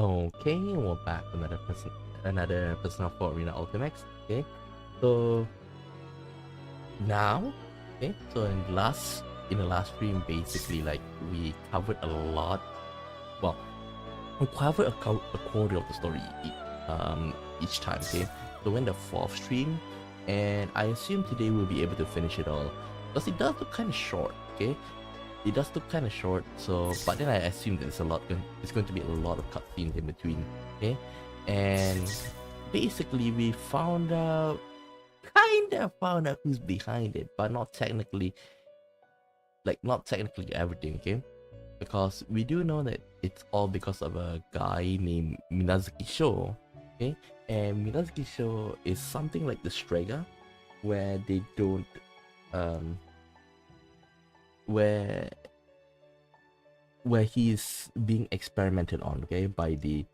Okay, we're back with another Persona 4 Arena Ultimax. Okay, so now, okay, so in the last stream, basically like we covered a lot. Well, we covered a quarter of the story each time. Okay, so we're in the fourth stream, and I assume today we'll be able to finish it all, because it does look kind of short. Okay, it does look kind of short, so but then I assume that it's going to be a lot of cutscenes in between. Okay, and basically we kind of found out who's behind it, but not technically everything. Okay, because we do know that it's all because of a guy named Minazuki Sho. Okay, and Minazuki Sho is something like the SEGA, where they don't um where he's being experimented on, okay, by the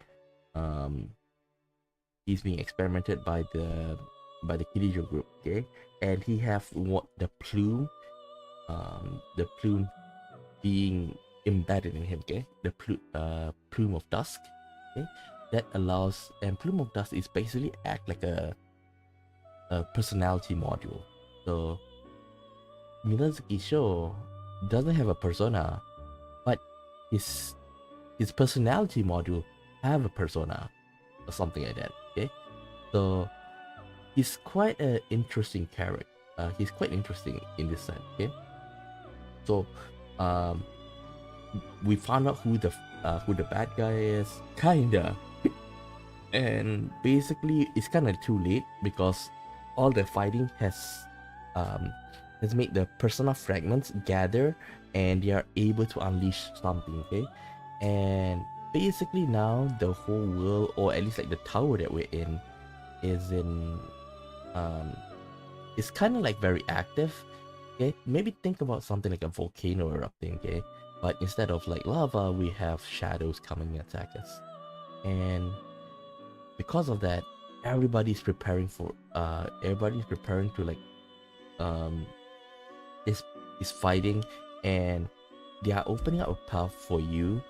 he's being experimented by the Kirijo group, okay, and he have what the plume being embedded in him, okay, the plume of dusk, okay, that allows, and plume of dust is basically act like a personality module. So Minazuki Sho doesn't have a persona, but his personality module have a persona or something like that. Okay, so he's quite an interesting character. He's quite interesting in this sense. Okay, so we found out who the bad guy is, kinda, and basically it's kind of too late because all the fighting has made the persona fragments gather, and they are able to unleash something. Okay, and basically now the whole world, or at least like the tower that we're in, is kind of like very active. Okay, maybe think about something like a volcano erupting. Okay, but instead of like lava, we have shadows coming and attack us, and because of that, everybody's preparing to like is fighting, and they are opening up a path for you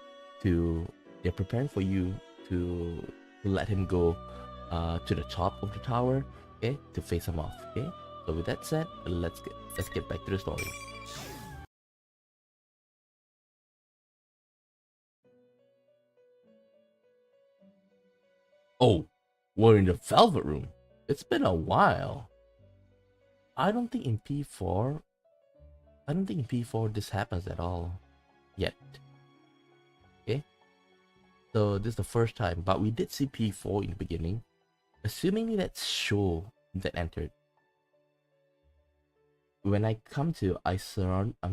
they're preparing for you to let him go to the top of the tower, okay, to face him off. Okay, so with that said, let's get back to the story. Oh, we're in the Velvet Room. It's been a while. I don't think in P4 this happens at all yet. Okay, so this is the first time, but we did see P4 in the beginning. Assuming that's Sho that entered. When I come to, I'm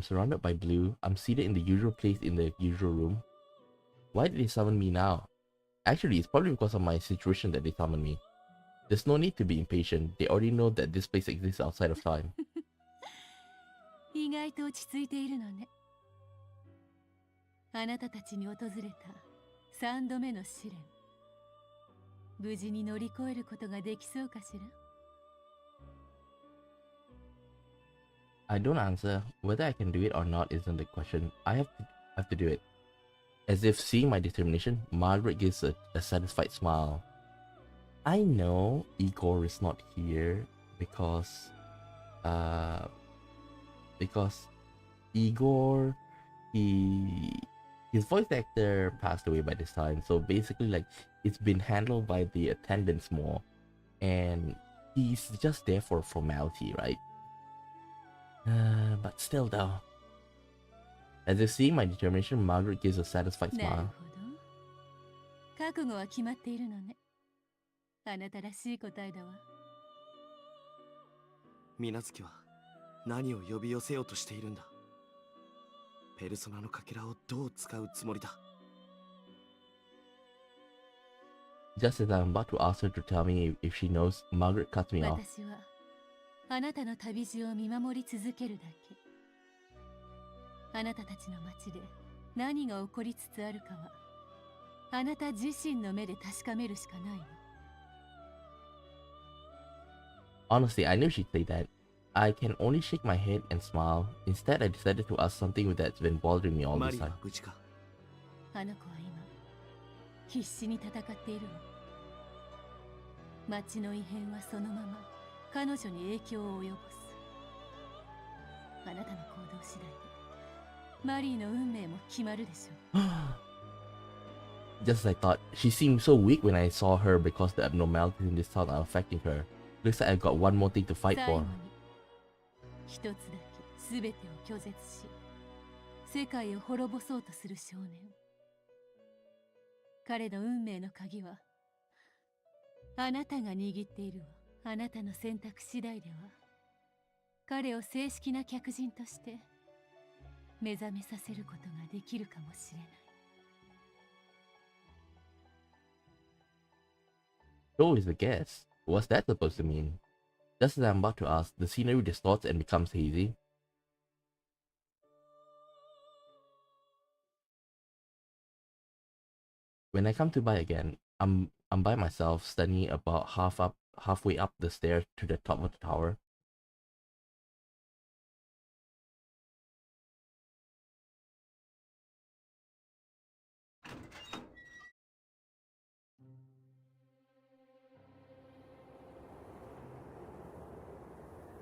surrounded by blue. I'm seated in the usual place in the usual room. Why did they summon me now? Actually, it's probably because of my situation that they summoned me. There's no need to be impatient. They already know that this place exists outside of time. 意外と落ち着いているのね。あなたたちに訪れた3度目の試練。無事に乗り越えることができそうかしら? I don't answer. Whether I can do it or not isn't the question. I have to do it. As if seeing my determination, Margaret gives a satisfied smile. I know Igor is not here because Igor, his voice actor passed away by this time, so basically like it's been handled by the attendants more, and he's just there for formality, right? But still though. As if seeing my determination, Margaret gives a satisfied smile. 覚悟は決まっているのね。あなたらしい答えだわ。水無月は何を呼び寄せようとしているんだ。ペルソナのかけらをどう使うつもりだ。Just as I'm about to ask her to tell me if she knows, Margaret cuts me off. 私はあなたの旅路を見守り続けるだけ。あなたたちの街で何が起こりつつあるかは、あなた自身の目で確かめるしかないわ。Honestly, I knew she'd say that. I can only shake my head and smile. Instead, I decided to ask something that's been bothering me all this time. あの子は今、必死に戦っているわ。町の異変はそのまま彼女に影響を及ぼす。あなたの行動次第でマリーの運命も決まるでしょう。Just as I thought, she seemed so weak when I saw her because the abnormalities in this town are affecting her. Looks like I've got one more thing to fight 最後 for. に一つだけ全てを拒絶し世界を滅ぼそうとする少年。彼の運命の鍵はあなたが握っているわ。あなたの選択次第では彼を正式な客人として目覚めさせることができるかもしれない。So is the guess. What's that supposed to mean? Just as I'm about to ask, the scenery distorts and becomes hazy. When I come to buy again, I'm by myself, standing about halfway up the stairs to the top of the tower.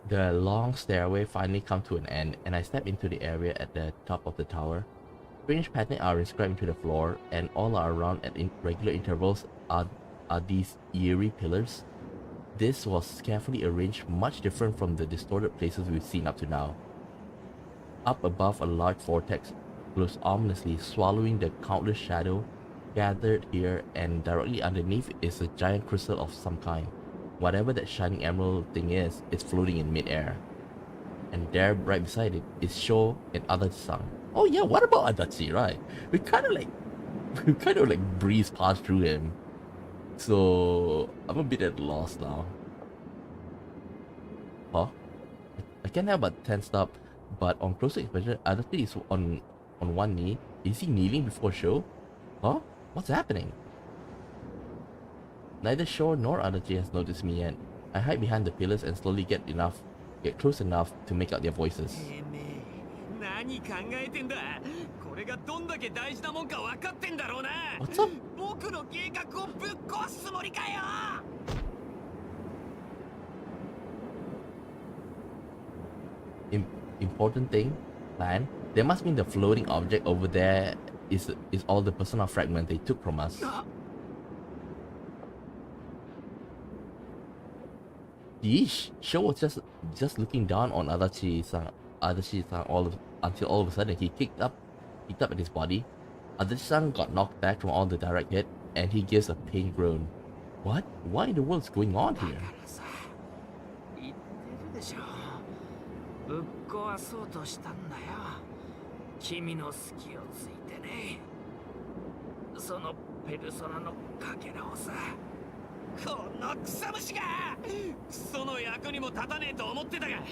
The long stairway finally comes to an end, and I step into the area at the top of the tower. Strange patterns are inscribed into the floor, and all around at regular intervals are these eerie pillars. This was carefully arranged, much different from the distorted places we've seen up to now. Up above, a large vortex glows ominously, swallowing the countless shadows gathered here, and directly underneath is a giant crystal of some kind. Whatever that shining emerald thing is, it's floating in midair. And there, right beside it, is Sho and Adachi-san. Oh yeah, what about Adachi, right? We kind of like breezed past through him. So I'm a bit at a loss now. Huh? I can't help but tensed up, but on closer inspection, Adachi is on one knee. Is he kneeling before Sho? Huh? What's happening? Neither Sho nor Adachi has noticed me yet. I hide behind the pillars and slowly get close enough to make out their voices. 何考えてんだ。これがどんだけ大事なもんか分かってんだろうな。What's up? 僕の計画をぶっ壊すつもりかよ。Important thing, plan. There must mean the floating object over there is all the personal fragment they took from us. Yeesh, Sho was just looking down on Adachi-san until all of a sudden he kicked up at his body. Adachi-san got knocked back from all the direct hit, and he gives a pain groan. What? What in the world is going on here? 言ってるでしょ。ぶっ壊そうとしたんだよ。君の隙をついてね。そのペルソナのかけらをさ。この草虫がクソの役にも立たねえと思ってたが、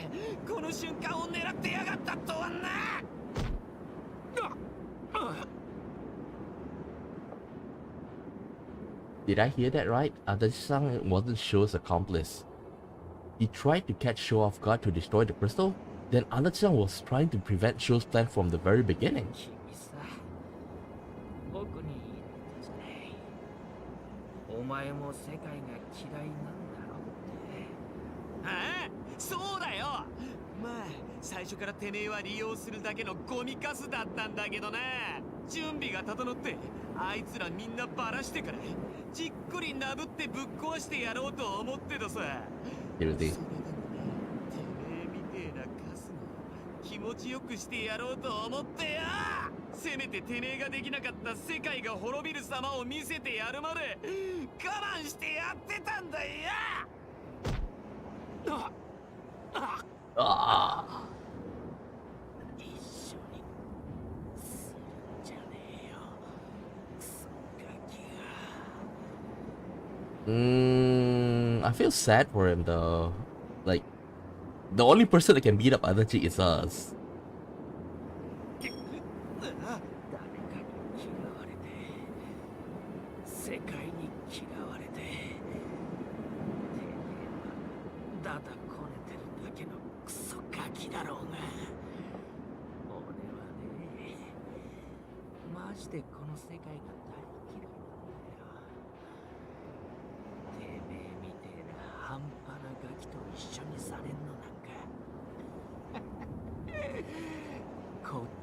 この瞬間を狙ってやがったとはな。Did I hear that right? Adachi-san wasn't Sho's accomplice. He tried to catch Sho off guard to destroy the crystal? Then Adachi-san was trying to prevent Sho's plan from the very beginning. 君さ、僕に言ったじゃない。お前も世界が嫌いなんだろうって。ああ、そうだよ。まあ、最初からてめえは利用するだけのゴミカスだったんだけどな。準備が整って、あいつらみんなバラしてから、じっくりなぶってぶっ壊してやろうと思ってたさ。Seriously. それでもね、てめえみてえなカスの気持ちよくしてやろうと思ってよ。せめててめえができなかった世界が滅びる様を見せてやるまで我慢してやってたんだよ。Ah. 一緒にするんじゃねえよ。クソガキが。I feel sad for him though. Like, the only person that can beat up Adachi is us. 誰かに嫌われて、世界に嫌われて、てめえはだだこねてるだけのクソガキだろうが。俺はね、マジでこの世界が大嫌いなんだよ。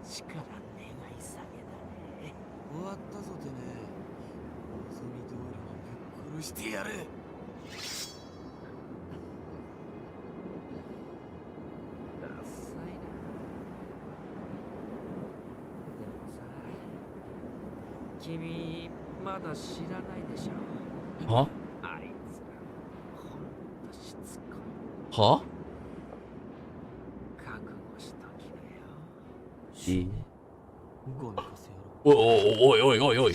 力願い下げだね。終わったぞてね。望み通りにぶっ殺してやる。ダサいな。でもさ、君まだ知らないでしょ。 Huh? あいつらほんとしつこい。 Huh? 覚悟しときなよ。 She... ゴミかせやろ。 Oi.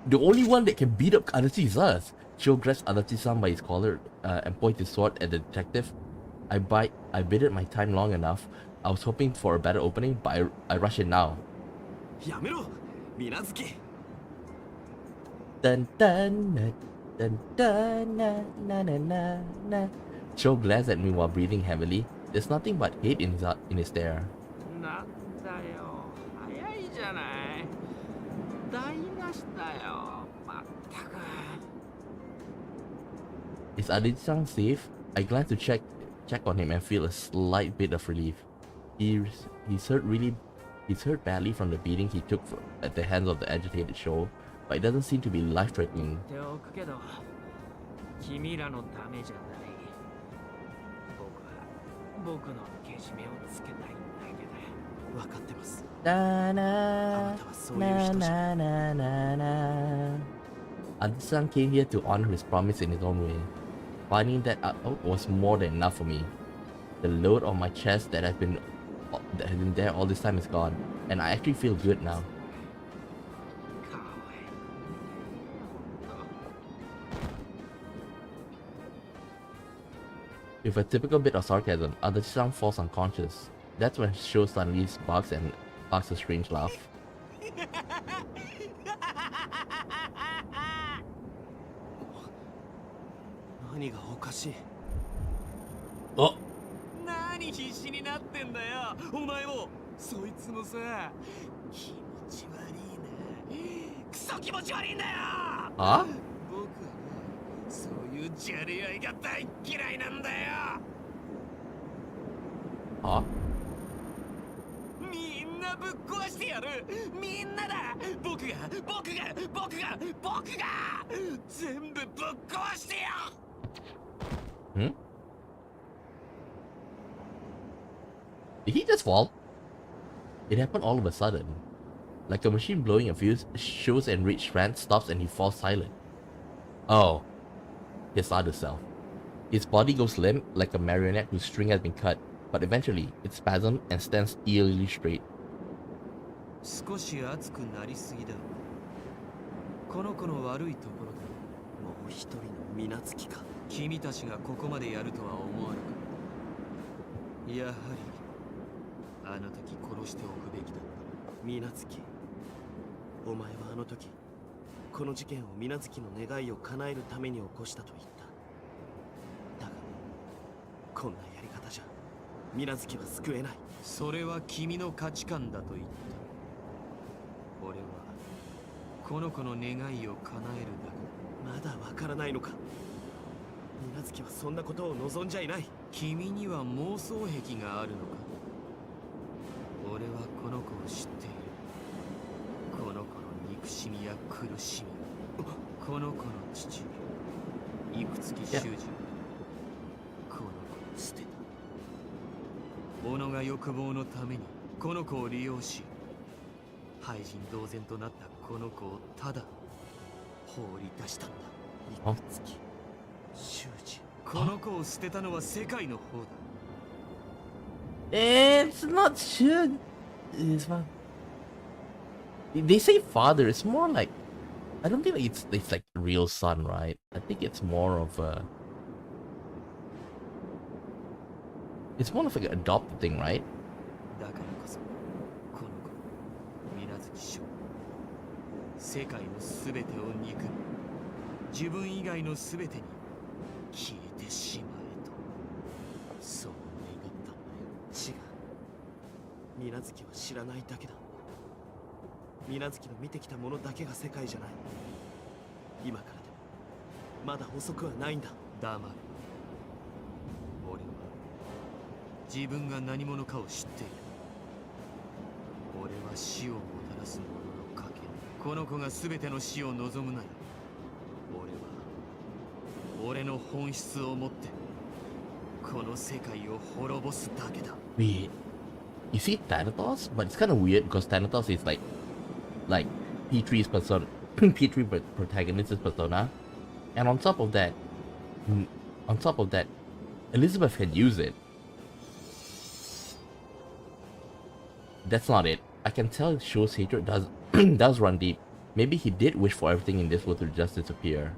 The only one that can beat up Adachi is us. Cho grabs Adachi-san by his collar and points his sword at the detective. I bided my time long enough. I was hoping for a better opening, but I rush in now. やめろ、水無月。 Dun dun na, dun dun na na na na na. Cho glares at me while breathing heavily. There's nothing but hate in his stare. なんだよ、早いじゃない。台無しだよ、まったく。 Is Adachi-san safe? I glance to check on him and feel a slight bit of relief. He's hurt badly from the beating he took at the hands of the agitated Cho, but it doesn't seem to be life-threatening. 言っておくけど、君らのためじゃない。僕のけじめをつけたいんだけど。分かってます。 Na na na na na na na. Adachi-san came here to honor his promise in his own way. Finding that out was more than enough for me. The load on my chest that has been there all this time is gone, and I actually feel good now. With a typical bit of sarcasm, Adachi-san falls unconscious. That's when Sho suddenly barks a strange laugh. 何がおかしい。 Oh! 何必死になってんだよ、お前も。そいつもさ、気持ち悪いな。クソ気持ち悪いんだよ。 Huh? 僕はね、そういうじゃれ合いが大嫌いなんだよ。 Huh? みんなぶっ壊してやる。みんなだ。僕が全部ぶっ壊してよ。 Hmm? Did he just fall? It happened all of a sudden. Like a machine blowing a fuse, Sho's enraged rant stops and he falls silent. Oh. His other self. His body goes limp like a marionette whose string has been cut, but eventually it spasms and stands eerily straight. 少し熱くなりすぎだ。この子の悪いところだ。もう一人の水無月か。君たちがここまでやるとは思わなかった。やはりあの時殺しておくべきだった。水無月、お前はあの時この事件を水無月の願いを叶えるために起こしたと言った。だがこんなやり方じゃ水無月は救えない。それは君の価値観だと言った。俺はこの子の願いを叶えるだけ。まだわからないのか。水無月はそんなことを望んじゃいない。君には妄想癖があるのか。俺はこの子を知っている。この子の憎しみや苦しみ、この子の父いくつき修二はこの子を捨てた。己が欲望のためにこの子を利用し、廃人同然となったこの子をただ放り出したんだ。いくつき修二、この子を捨てたのは世界の方だ。 It's not sure. It's not. They say father. It's more like. I don't think it's like real son, right? I think it's more of a. It's more of like an adopted thing, right? だからこそこの子水無月翔、世界のすべてを憎み、自分以外のすべてに消えてしまえと、そう願ったんだよ。違う、水無月は知らないだけだ。水無月の見てきたものだけが世界じゃない。今からでもまだ遅くはないんだ。黙る。俺は自分が何者かを知っている。は死をもたらす者の賭け。この子が全ての死を望むなら、俺の本質をもってこの世界を滅ぼすだけだ。 Wait, you see Thanatos? But it's kind of weird because Thanatos is like P3's persona, P3 protagonist's persona, and on top of that, Elizabeth can use it. That's not it. I can tell it shows hatred does does run deep. Maybe he did wish for everything in this world to just disappear.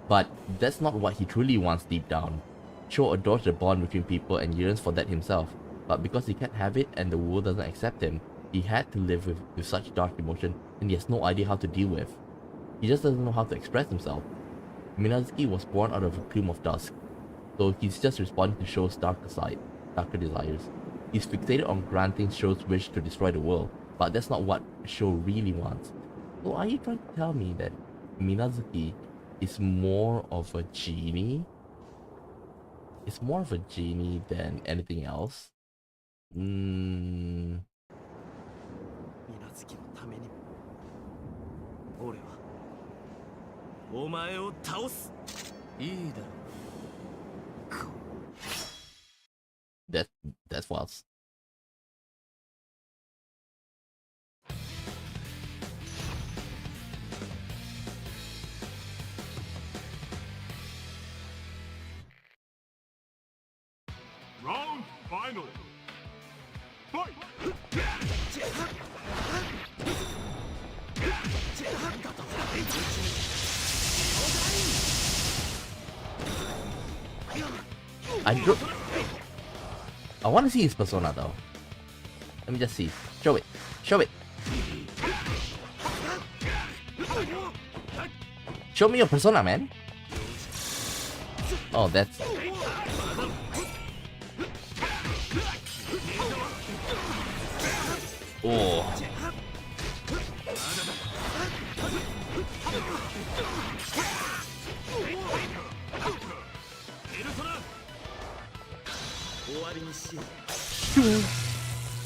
But that's not what he truly wants deep down. Cho adores the bond between people and yearns for that himself, but because he can't have it and the world doesn't accept him, he had to live with such dark emotion and he has no idea how to deal with. He just doesn't know how to express himself. Minazuki was born out of a plume of dusk, so he's just responding to Sho's darker side, darker desires. He's fixated on granting Sho's wish to destroy the world, but that's not what Sho really wants. So are you trying to tell me that Minazuki is more of a genie? It's more of a genie than anything else? 水無月のためにも俺はお前を倒す。いいだろう。That's false. Round final. Fight! I want to see his persona though. Let me just see. Show it. Show it. Show me your persona, man. Oh, that's... Oh.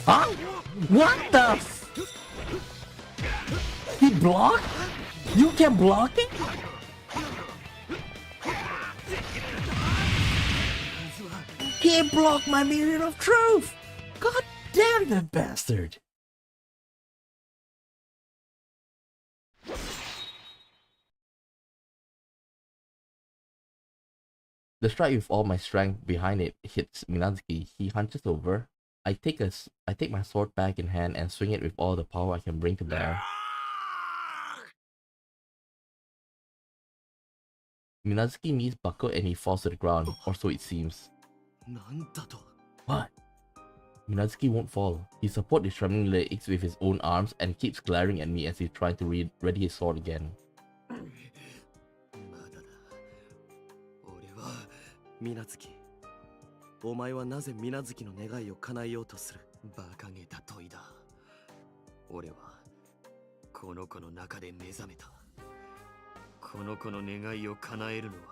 Huh? What the f- He blocked? You can block it? He blocked my meaning of truth! God damn that bastard! The strike with all my strength behind it hits Minazuki. He hunches over. I take my sword back in hand and swing it with all the power I can bring to bear. Minazuki's knees buckle and he falls to the ground, or so it seems. What? Minazuki won't fall. He supports his trembling legs with his own arms and keeps glaring at me as he tries to ready his sword again. 水無月、お前はなぜ水無月の願いを叶えようとする？馬鹿げた問いだ。俺はこの子の中で目覚めた。この子の願いを叶えるのは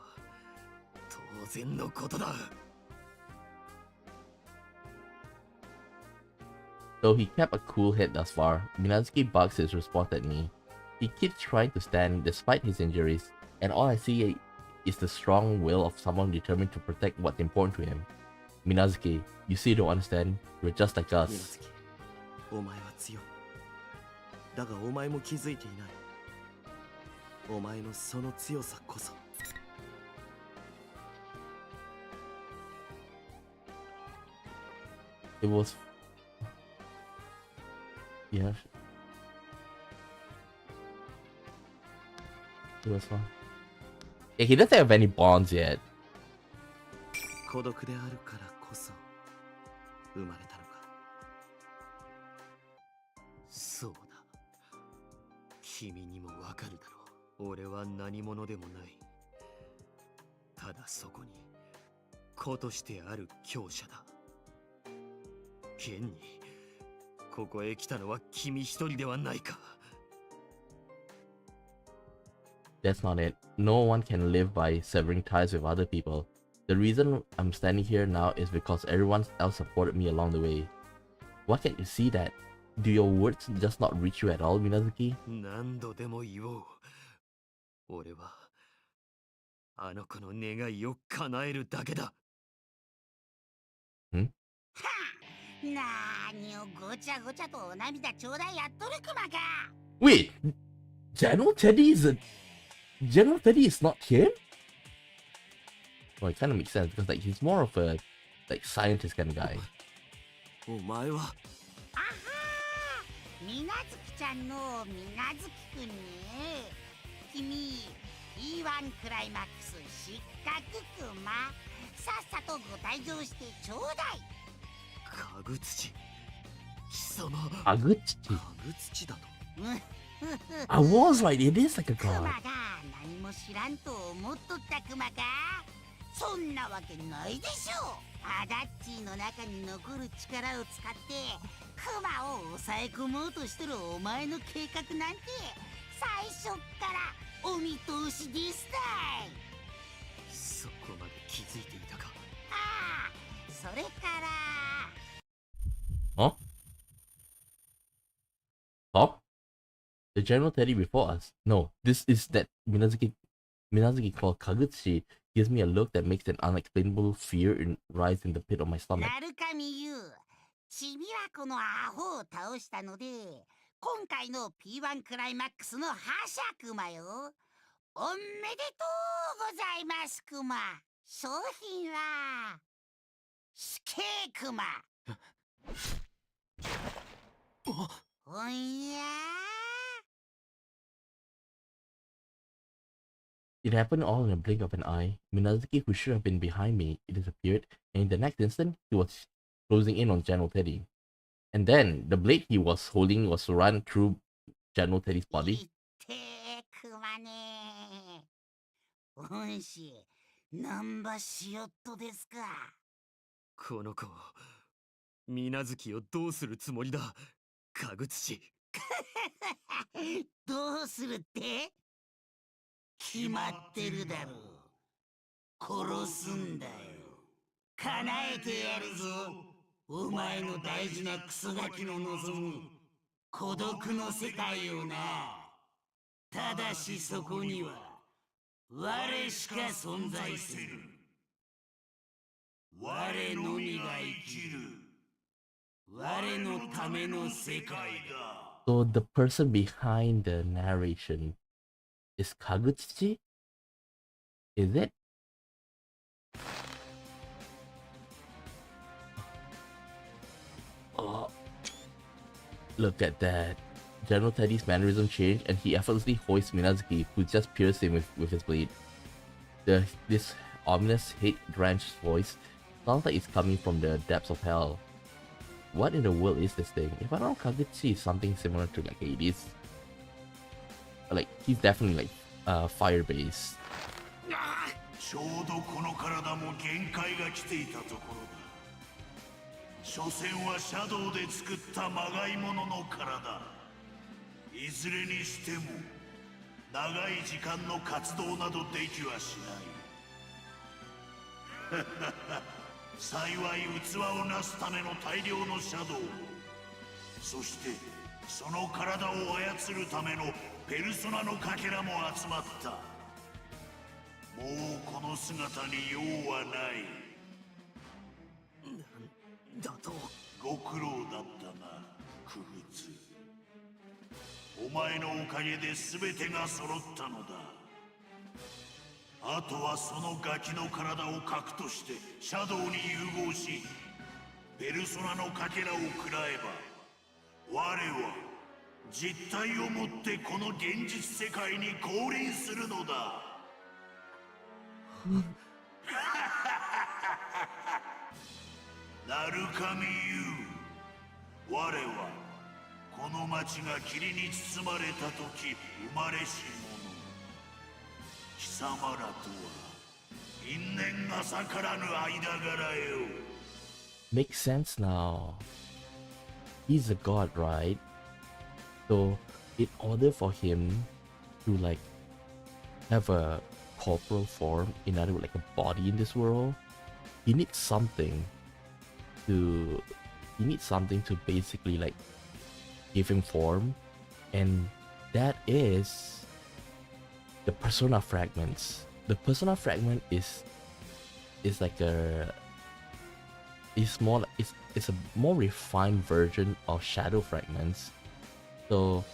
当然のことだ。Though he kept a cool head thus far, Minazuki bugs his response at me. He keeps trying to stand despite his injuries, and all I see is the strong will of someone determined to protect what's important to him. Minazuki, you see you don't understand. You're just like us. お前は強い。だがお前も気づいていない。お前のその強さこそ。It was... Yeah. It was fun. Yeah, he doesn't have any bonds yet. 孤独であるからこそ生まれたのか。そうだ。君にもわかるだろう。俺は何者でもない。ただそこに子としてある強者だ。現にここへ来たのは君一人ではないか。That's not it. No one can live by severing ties with other people. The reason I'm standing here now is because everyone else supported me along the way. Why can't you see that? Do your words just not reach you at all, Minazuki? 何度でも言おう。俺はあの子の願いを叶えるだけだ。なーにをごちゃごちゃとお涙ちょうだいやっとるクマか。 Wait, General Teddy is not him? Well, it kind of makes sense because like he's more of a like scientist kind of guy. お前は。あはー、みなずきちゃんのみなずきくんね。君 P1 クライマックス失格クマ。さっさとご退場してちょうだい。かぐ土。貴様。 Aguchi. かぐ土だと。 I was right, it is like a クマ god. が何も知らんと思っとったクマか。そんなわけないでしょう。アダッチーの中に残る力を使ってクマを抑え込もうとしてるお前の計画なんて最初っからお見通しですたい。そこまで気づいていたか。ああ、それから。 Huh? Stop? The General Teddy before us. No, this is that Minazuki called Kaguchi gives me a look that makes an unexplainable fear rise in the pit of my stomach. なるかみゆう、ちびはこのアホを倒したので今回の P1 クライマックスの覇者クマよ。おめでとうございますクマ。商品は死刑クマ。おんや。 It happened all in a blink of an eye. Minazuki, who should have been behind me, disappeared, and in the next instant, he was closing in on General Teddy. And then, the blade he was holding was run through General Teddy's い body. ってクマね。恩師、なんばしよっとですか。この子、水無月をどうするつもりだ、かぐ土。どうするって？決まってるだろう。殺すんだよ。叶えてやるぞ。お前の大事なクソガキの望む孤独の世界をな。ただしそこには我しか存在する。我のみが生きる。我のための世界だ。 So the person behind the narration is Kaguchi? Is it? Oh, look at that. General Teddy's mannerism changed and he effortlessly hoists Minazuki, who just pierced him with his blade. This ominous, hate-drenched voice sounds like it's coming from the depths of hell. What in the world is this thing? If I don't know, Kaguchi is something similar to like Hades. Like, he's definitely like fire-based. ちょうどこの体も限界が来ていたところだ。所詮はシャドウで作ったまがいものの体。いずれにしても長い時間の活動などできはしない。幸い器をなすための大量のシャドウ、そしてその体を操るためのペルソナのかけらも集まった。もうこの姿に用はない。だと。ご苦労だったな、クグツ。お前のおかげで全てが揃ったのだ。あとはそのガキの体を核としてシャドウに融合し、ペルソナのかけらを食らえば、我は実体をもってこの現実世界に降臨するのだ。なるかみゆう、我はこの町が霧に包まれた時生まれし者。貴様らとは因縁浅からぬ間柄よ。 Makes sense now. He's a god, right? So, in order for him to like have a corporal form, in other words, like a body in this world, he needs something to he needs something to basically like give him form, and that is the persona fragments. The persona fragment is like a it's a more refined version of shadow fragments. So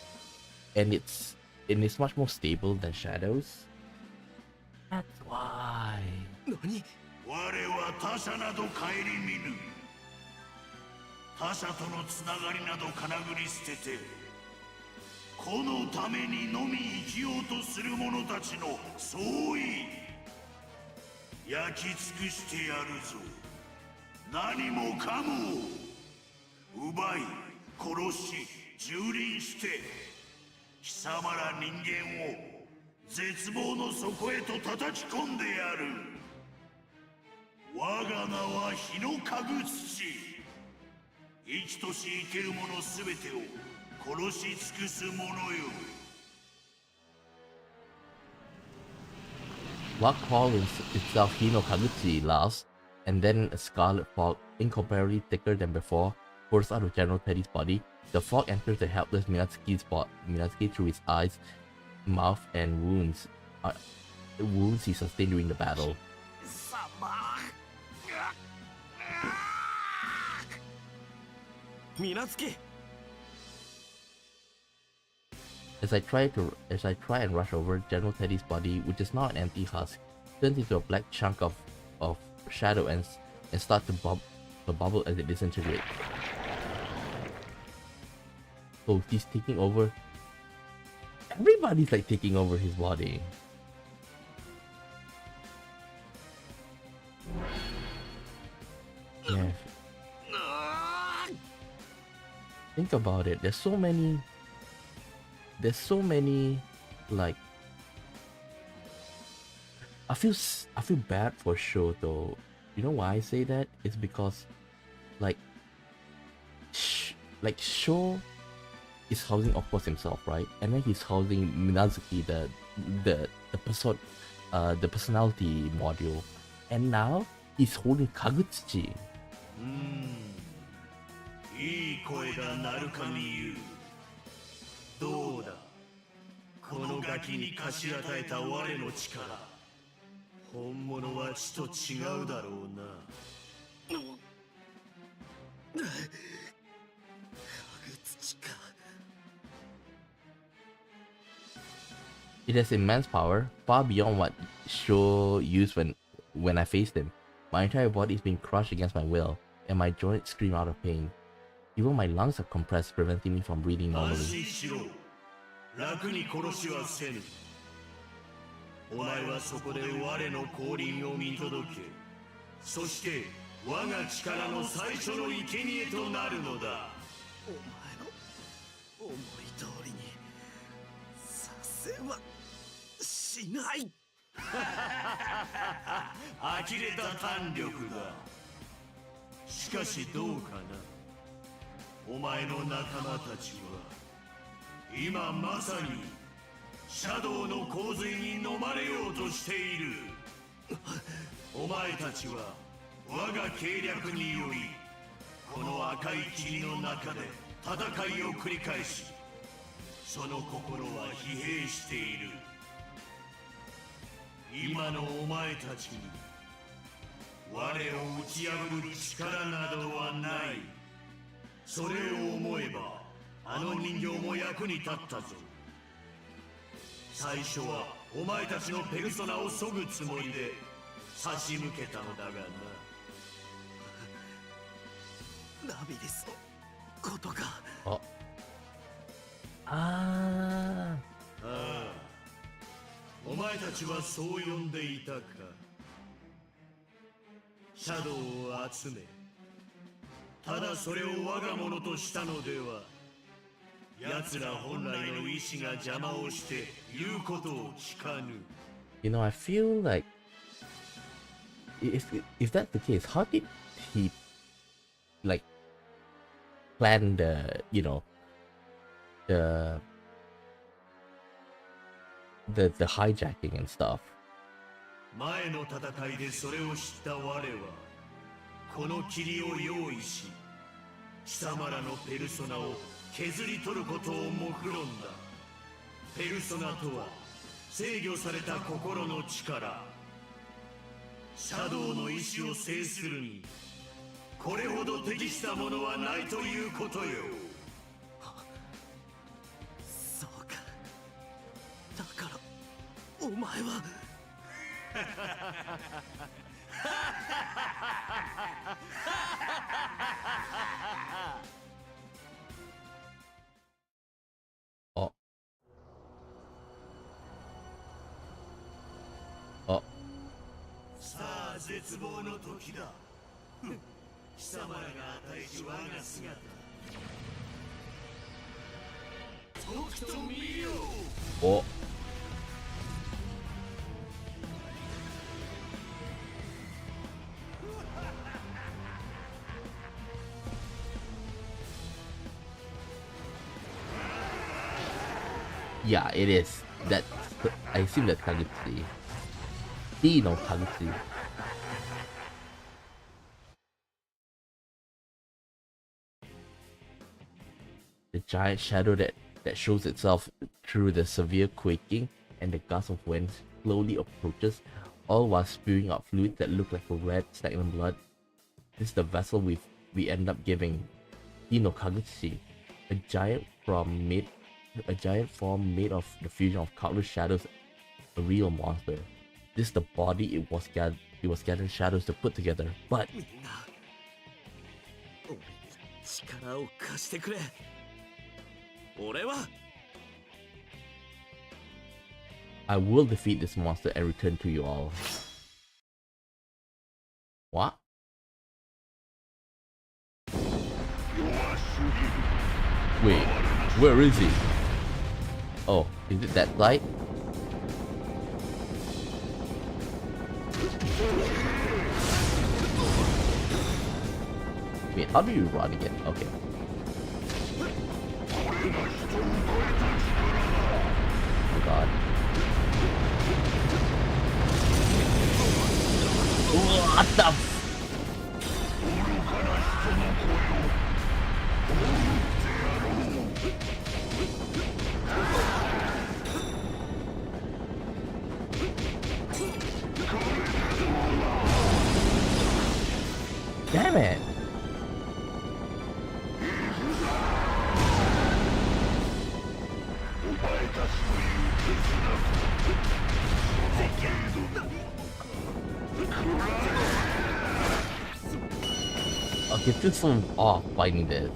and it's much more stable than shadows. That's why. 我は他者など顧みぬ。他者とのつながりなどかなぐり捨てて、このためにのみ生きようとする者たちの総意、焼き尽くしてやるぞ。何もかもを奪い殺し蹂躙して、貴様ら人間を絶望の底へと叩き込んでやる。我が名は日のかぐ土。生きとし生ける者すべてを殺し尽くす者よ。Black Hall itself Hino Kaguchi last, and then a scarlet fog, incomparably thicker than before, pours out of General Teddy's body. The fog enters the helpless Minatsuki through his eyes, mouth, and wounds. Wounds he sustained during the battle. Minatsuki! As I try and rush over, General Teddy's body, which is now an empty husk, turns into a black chunk of shadow and starts to bubble as it disintegrates. So he's taking over. Everybody's like taking over his body. Yeah. Think about it. There's so many like I feel bad for Sho though. You know why I say that? It's because like Sho is housing of course himself, right? And then he's housing Minazuki, the personality module. And now he's holding Kagutsuchi. いい声だなるかに言う。どうだ、このガキに貸し与えた我の力、本物は血と違うだろうな。かぐ土か。It has immense power, far beyond what Sho used when I faced him. My entire body is being crushed against my will, and my joints scream out of pain. Even my lungs are compressed, preventing me from breathing 安 normally. 心しろ。楽に殺しはせぬ。お前はそこで我の降臨を見届け、そして我が力の最初の生贄となるのだ。お前の思い通りにさせはしない。呆れた胆力だ。しかしどうかな。お前の仲間たちは今まさにシャドウの洪水に飲まれようとしている。お前たちは我が計略によりこの赤い霧の中で戦いを繰り返し、その心は疲弊している。今のお前たちに我を打ち破る力などはない。それを思えばあの人形も役に立ったぞ。最初はお前たちのペルソナを削ぐつもりで差し向けたのだがな。ラビリスのことか。ああ、お前たちはそう呼んでいたか。シャドウを集め、ただそれを我が物としたのでは。奴ら本来の意志が邪魔をして言うことを聞かぬ。You know, I feel like if that's the case, how did he like plan the the hijacking and stuff? 前の戦いでそれを知った我はこの霧を用意し、貴様らのペルソナを削り取ることを目論んだ。ペルソナとは制御された心の力。シャドウの意志を制するにこれほど適したものはないということよ。そうか。だからお前はああさあ絶望の時だ。貴様らが与えし我が姿、とくと見よ。おYeah, it is. That I assume that's Kaguchi. No Kaguchi. The giant shadow that shows itself through the severe quaking and the gust of wind slowly approaches, all while spewing out fluids that look like a red stagnant blood. This is the vessel we end up giving no Kaguchi, a giant form made of the fusion of countless shadows, a real monster. This is the body it was gathering shadows to put together, but みんな俺に力を貸してくれ。俺は I will defeat this monster and return to you all. What? Wait, where is he? Oh, is it that side? Wait, how do you run again? Okay. Oh god. What the f- Damn it! Okay, it feels so off fighting this.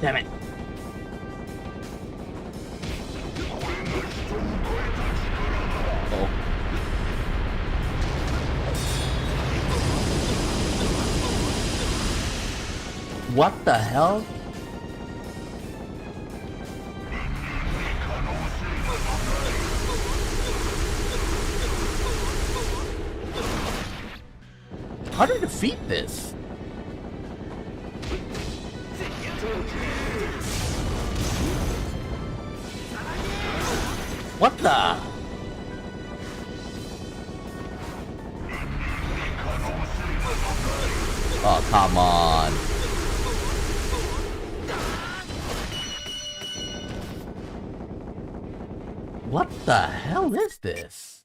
Damn it. Oh. What the hell? How do you defeat this? What the? Oh, come on. What the hell is this?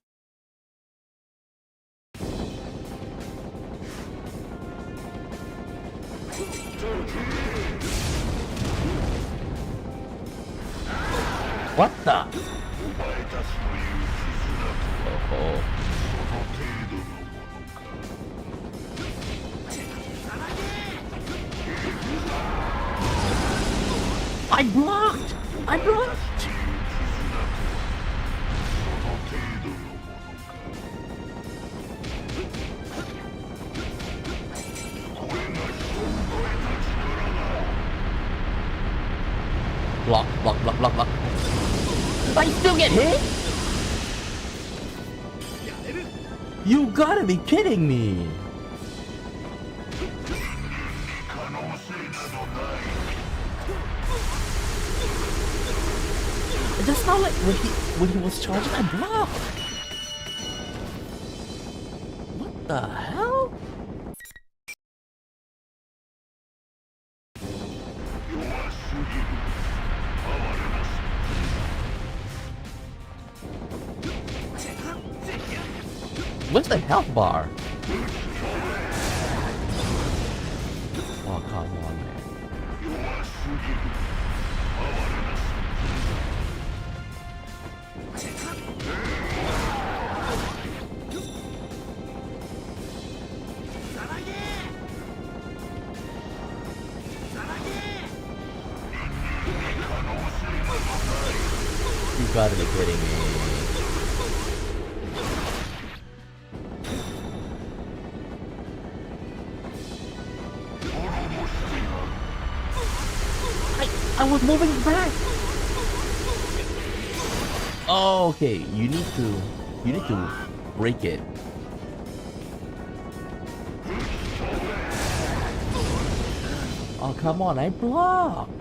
What the? Oh. I blocked! I blocked! Block, block, block, block, block. I still get hit? You gotta be kidding me! That's not like when he was charging, I blocked. What the hell? Where's the health bar? Oh, come on, man. You gotta be kidding me. I was moving back. Oh, okay. You need to break it. Oh, come on. I blocked.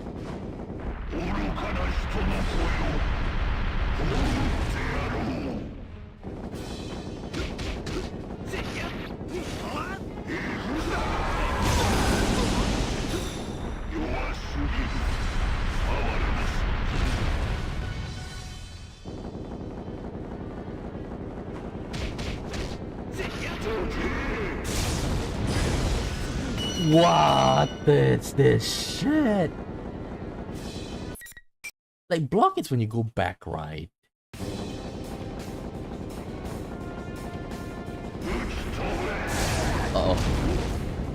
What is this shit? Like, block it when you go back, right? Uh-oh.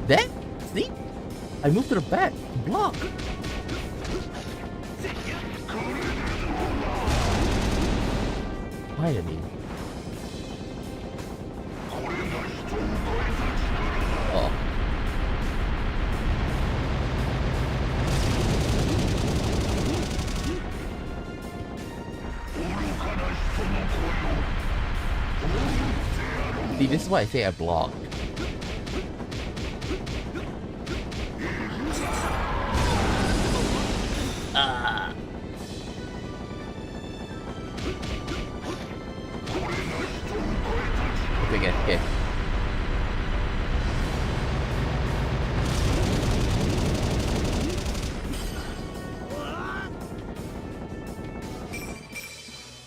That? See? I moved to the back. Block. Finally. Oh. See, this is why I say I blocked. Ah. Okay.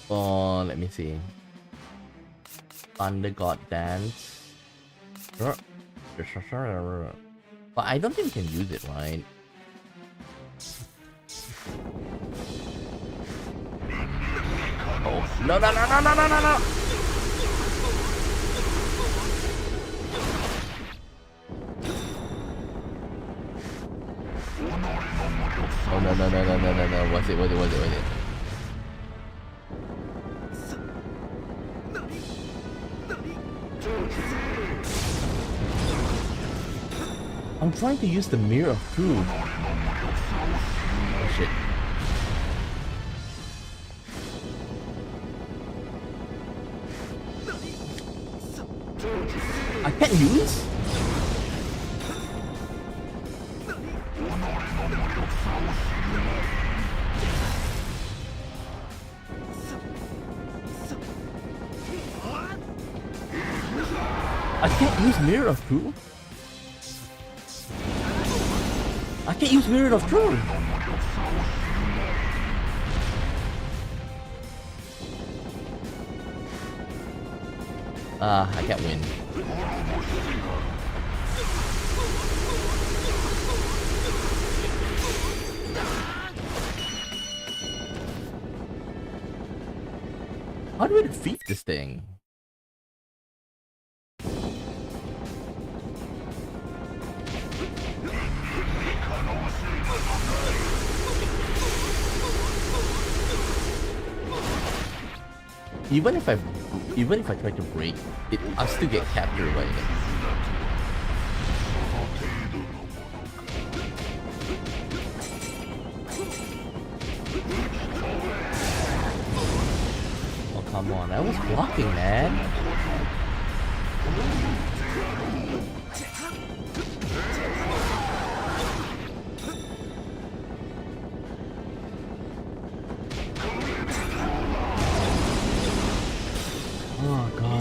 Oh, let me see. Thunder God Dance. But I don't think we can use it, right? Oh, no. Oh, no. What's it? I'm trying to use the mirror of truth. Oh shit. I can't use? I can't use mirror of truth? I can't use Mirror of Truth. I can't win. How do we defeat this thing? Even if I try to break it, I'll still get captured by it. Oh come on, I was blocking, man.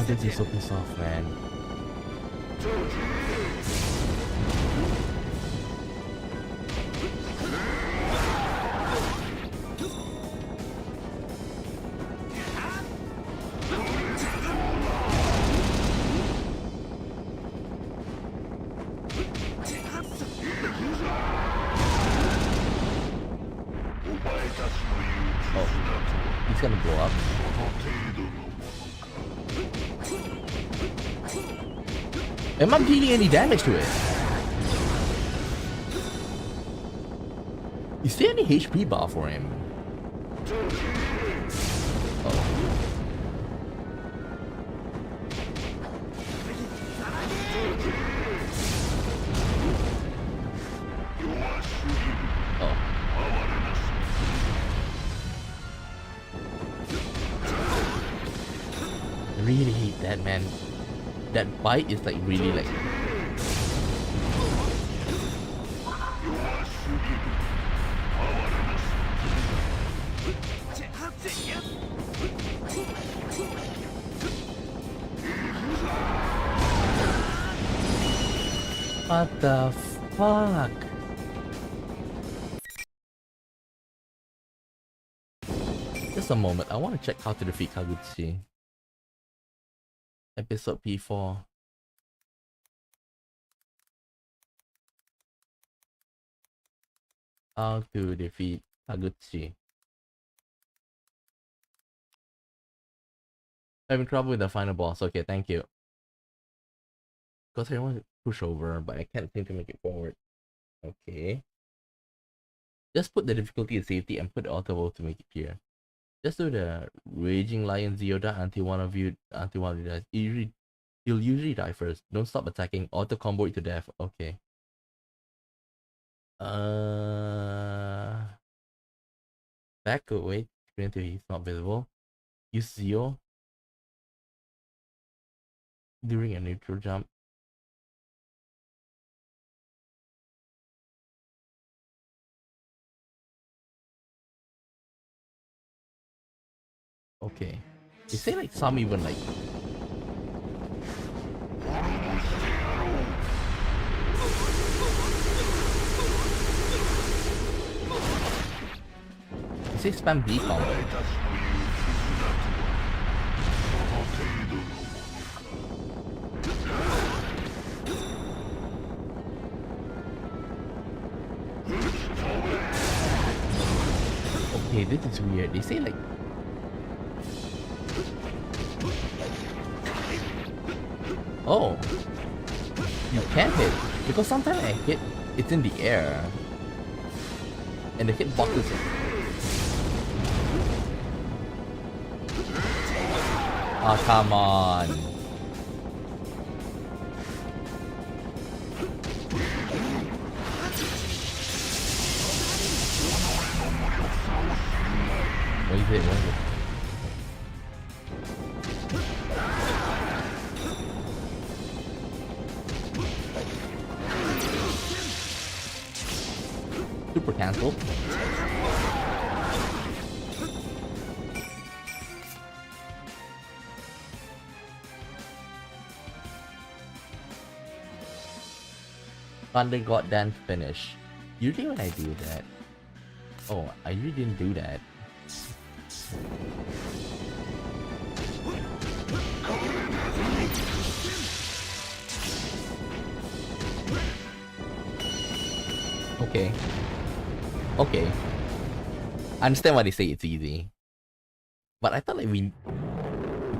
this is so pissed off, man. Oh, he's gonna blow up. Am I dealing any damage to it? Is there any HP bar for him? Oh. Oh. I really hate that, man. That bite is like really like. What the fuck? Just a moment, I want to check how to defeat Kaguchi. Episode P4. How to defeat Kaguchi. Having trouble with the final boss. Okay, thank you. Because I want to push over, but I can't seem to make it forward. Okay. Just put the difficulty in safety and put the auto vote to make it clear. Just do the Raging Lion Zioda until one of you dies. You'll usually die first. Don't stop attacking. Auto combo it to death. Okay. Back away until he's not visible. Use Zio during a neutral jump. Okay. They say like some even like. They say spam B combo. Okay, this is weird. They say like. Oh, you can't hit because sometimes I hit it's in the air and the hitbox is. Oh, come on. What is it? What is it? Super cancelled. Thunder God Dance finish. Usually when I do that. Oh, I really didn't do that. Okay. Okay. I understand why they say it's easy. But I thought like we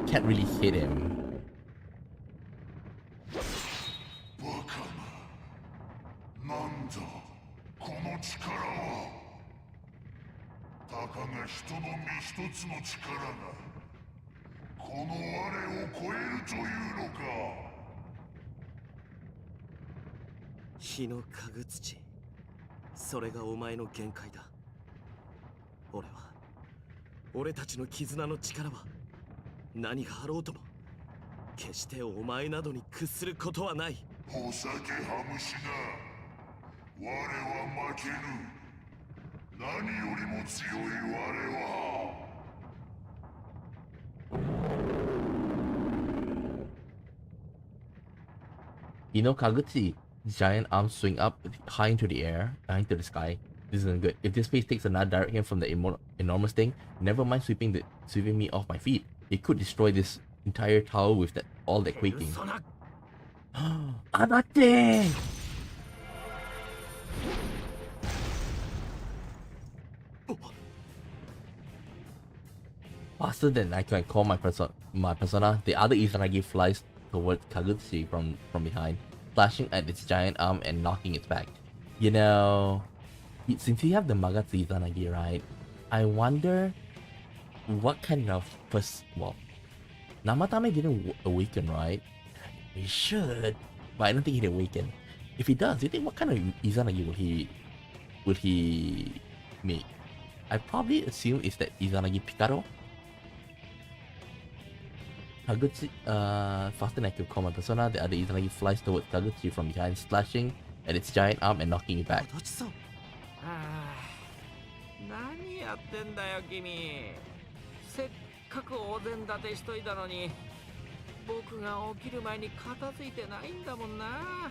can't really hit him. Hino Kagutsuchi. それがお前の限界だ。俺たちの絆の力は何があろうとも決してお前などに屈することはない。お酒はむしな。我は負けぬ。何よりも強い我は。Kaguchi, giant arms swing up high into the air, into the sky. This isn't good. If this face takes another direction from the enormous thing, never mind sweeping me off my feet. It could destroy this entire tower with all that quaking. Anate! Faster than I can call my persona, the other Izanagi flies towards Kaguchi from behind, slashing at its giant arm and knocking it back. You know, since you have the Magatsu Izanagi, right? I wonder what kind of Namatame didn't awaken, right? He should, but I don't think he'd awaken. If he does, you think what kind of Izanagi would he make? I probably assume it's that Izanagi Picaro. Kaguchi, faster than I could call my persona, the other Izanagi flies towards Kaguchi from behind, slashing at its giant arm and knocking it back. 何やってんだよ君。せっかくお膳立てしといたのに、僕が起きる前に片付いてないんだもんな。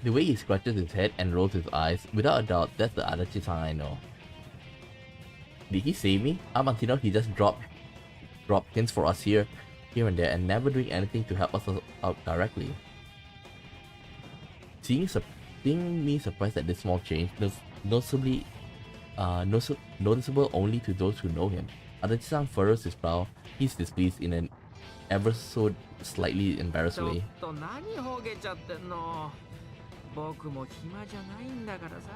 The way he scratches his head and rolls his eyes, without a doubt, that's the Adachi-san I know. Did he save me? Up until now, he just dropped hints for us here and there, and never doing anything to help us out directly. Seeing me surprised at this small change, noticeable only to those who know him. Adachi-san furrows his brow. He's displeased in an ever so slightly embarrassed way. 何ほげちゃってんの。僕も暇じゃないんだからさ。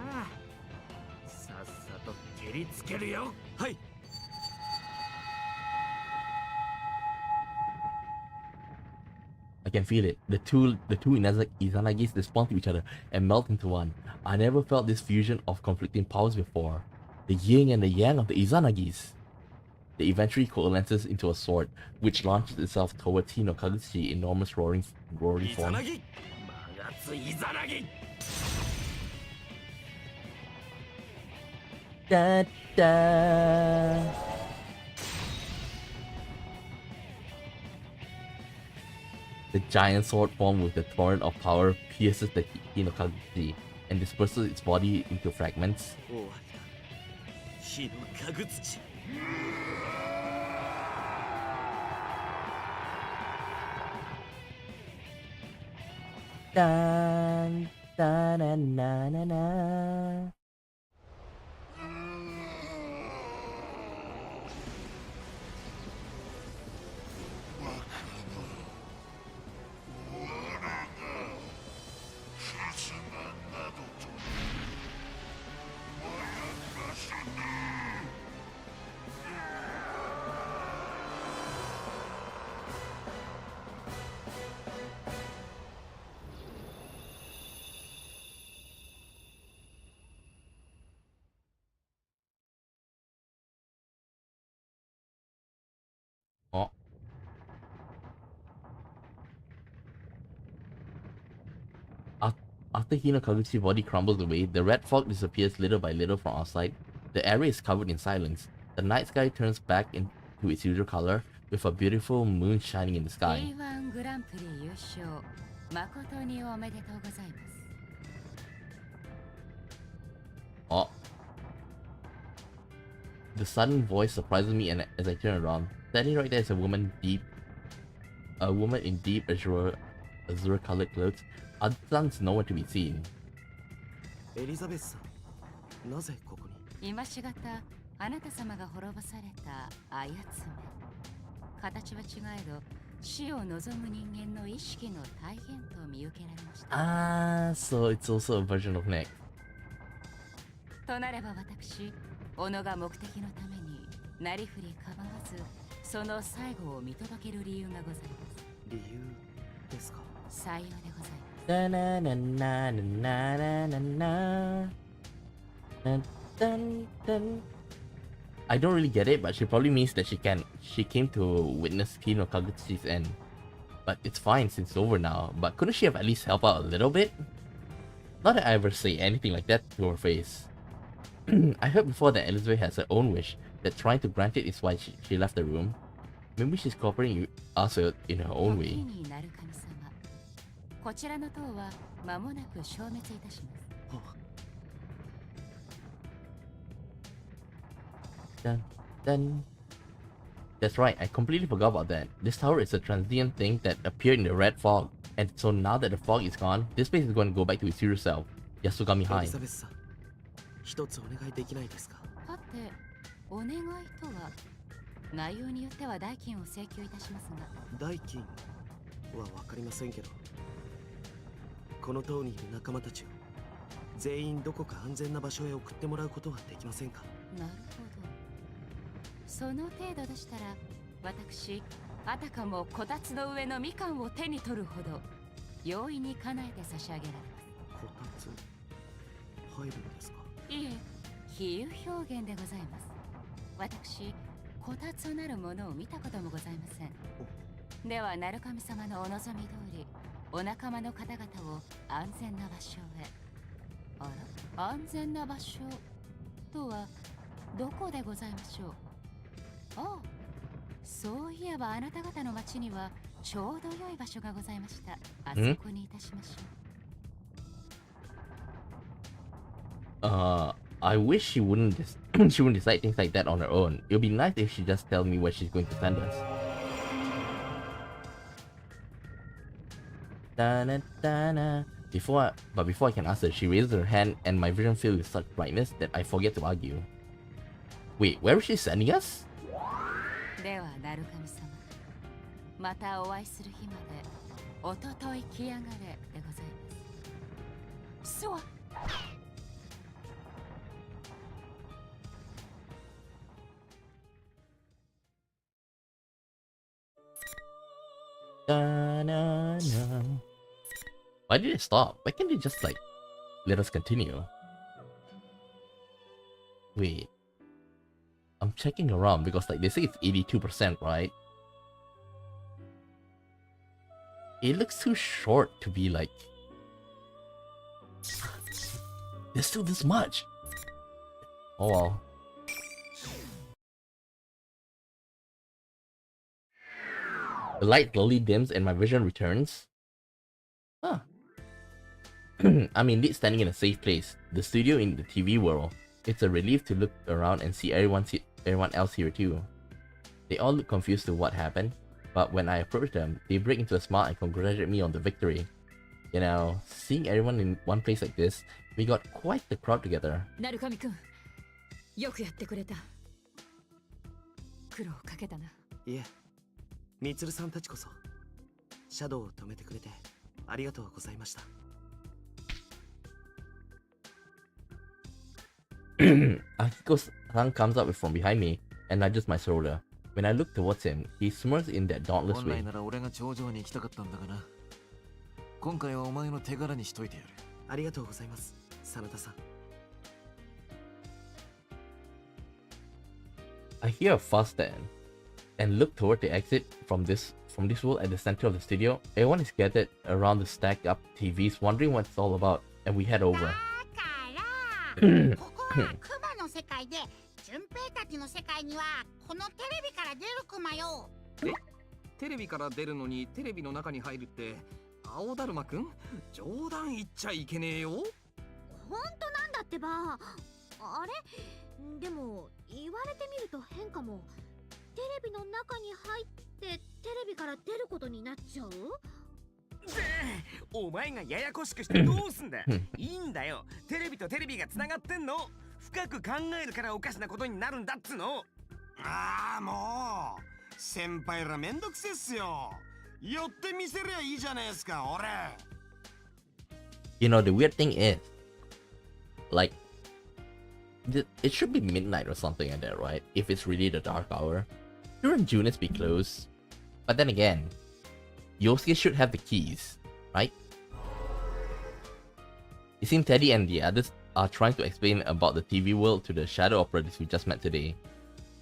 さっさと蹴りつけるよ。はい。I can feel it. The two Izanagis respond to each other and melt into one. I never felt this fusion of conflicting powers before. The yin and the yang of the Izanagis. They eventually coalesces into a sword, which launches itself towards Hino Kaguchi's enormous roaring form. Izanagi! Magatsu Izanagi! Da da. The giant sword form with the torrent of power pierces the Hino Kaguchi and disperses its body into fragments. Oh, Hino Kaguchi. Dun, dun, na, na, na, na. Oh. After Hino Kaguchi's body crumbles away, the red fog disappears little by little from outside. The area is covered in silence. The night sky turns back into its usual color, with a beautiful moon shining in the sky. P-1 グランプリ優勝誠におめでとうございます。 Oh. The sudden voice surprises me and as I turn around. Standing right there is a woman in deep azure colored clothes. Adachi-san's nowhere to be seen. Elizabeth-san, なぜここに？今しがたあなた様が滅ぼされたあやつめ。形は違えど死を望む人間の意識の体現と見受けられました。Ah, so it's also a version of Neck. となれば私、己が目的のためになりふり構わずその最後を見届ける理由がございます。理由ですか？採用でございます。 Na na na na na na na na. Dun, dun, dun. I don't really get it, but she probably means that she came to witness Hino Kaguchi's end. But it's fine since it's over now. But couldn't she have at least helped out a little bit? Not that I ever say anything like that to her face. I heard before that Elizabeth has her own wish, that trying to grant it is why she left the room. maybe she's cooperating us in her own 時 way. になる神様、こちらの塔は間もなく消滅いたします。 Dun, dun. That's right, I completely forgot about that. This tower is a transient thing that appeared in the red fog. And so now that the fog is gone, this place is going to go back to its true self, Yasugami エ High. リザベスさん、一つお願いできないですか？はて、お願いとは内容によっては代金を請求いたしますが、代金は分かりませんけど、この塔にいる仲間たちを全員どこか安全な場所へ送ってもらうことはできませんか？なるほど。その程度でしたら、私、あたかもこたつの上のみかんを手に取るほど容易に叶えて差し上げられます。こたつ入るんですか？いえ、比喩表現でございます。私、こたつなるものを見たこともございません。では、鳴神様のお望み通り、お仲間の方々を安全な場所へ。あら、安全な場所とはどこでございましょう？ああ、そういえばあなた方の町にはちょうど良い場所がございました。あそこにいたしましょう。I wish she wouldn't she wouldn't decide things like that on her own. It would be nice if she just tell me where she's going to send us. Da-na-da-na. Before I can ask her, she raises her hand and my vision fills with such brightness that I forget to argue. Wait, where is she sending us? では、鳴神様、またお会いする日まで、おととい来やがれでございます。そう。Da-na-na. Why did it stop? Why can't they just like let us continue? Wait. I'm checking around because like they say it's 82%, right? It looks too short to be like... There's still this much! Oh well. The light slowly dims and my vision returns. Huh. I'm indeed standing in a safe place, the studio in the TV world. It's a relief to look around and see everyone else here too. They all look confused to what happened, but when I approach them, they break into a smile and congratulate me on the victory. You know, seeing everyone in one place like this, we got quite the crowd together. 鳴神くん、よくやってくれた。苦労かけたな。いえ、みつるさんたちこそシャドウを止めてくれてありがとうございました。Akiko-san comes up from behind me and nudges my shoulder. When I look towards him, he smirks in that dauntless 本来 way. なら俺が頂上に行きたかったんだがな。今回はお前の手柄にしといてやる。ありがとうございます、真田さん。I hear a fuss then, and look toward the exit from this world at the center of the studio. Everyone is gathered around the stacked up TVs, wondering what it's all about, and we head over. ここはクマの世界で、順平たちの世界にはこのテレビから出るクマよ。テレビから出るのにテレビの中に入るって青だるまくん冗談言っちゃいけねえよ。本当なんだってば。あれでも言われてみると変かも。テレビの中に入ってテレビから出ることになっちゃう。お前がややこしくしてどうすんだ。いいんだよ、テレビとテレビがつながってんの。深く考えるからおかしなことになるんだっつの。ああ、もう先輩らめんどくせえっすよ。寄ってみせりゃいいじゃねえすか、俺。 You know, the weird thing is, like, it should be midnight or something like that, right? If it's really the dark hour. Shouldn't Junis be closed? But then again, Yosuke should have the keys, right? It seems Teddy and the others are trying to explain about the TV world to the shadow operators we just met today.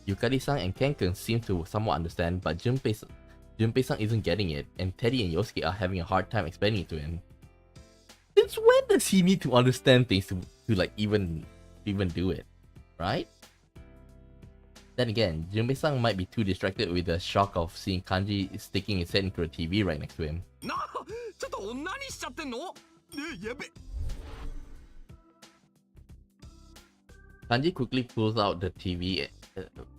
Yukari-san and Ken-kun seem to somewhat understand, but Junpei-san isn't getting it, and Teddy and Yosuke are having a hard time explaining it to him. Since when does he need to understand things to like even do it, right? Then again, Junpei-san might be too distracted with the shock of seeing Kanji sticking his head into a TV right next to him. ちょっと何しちゃってんの？やべ。Kanji quickly pulls out the TV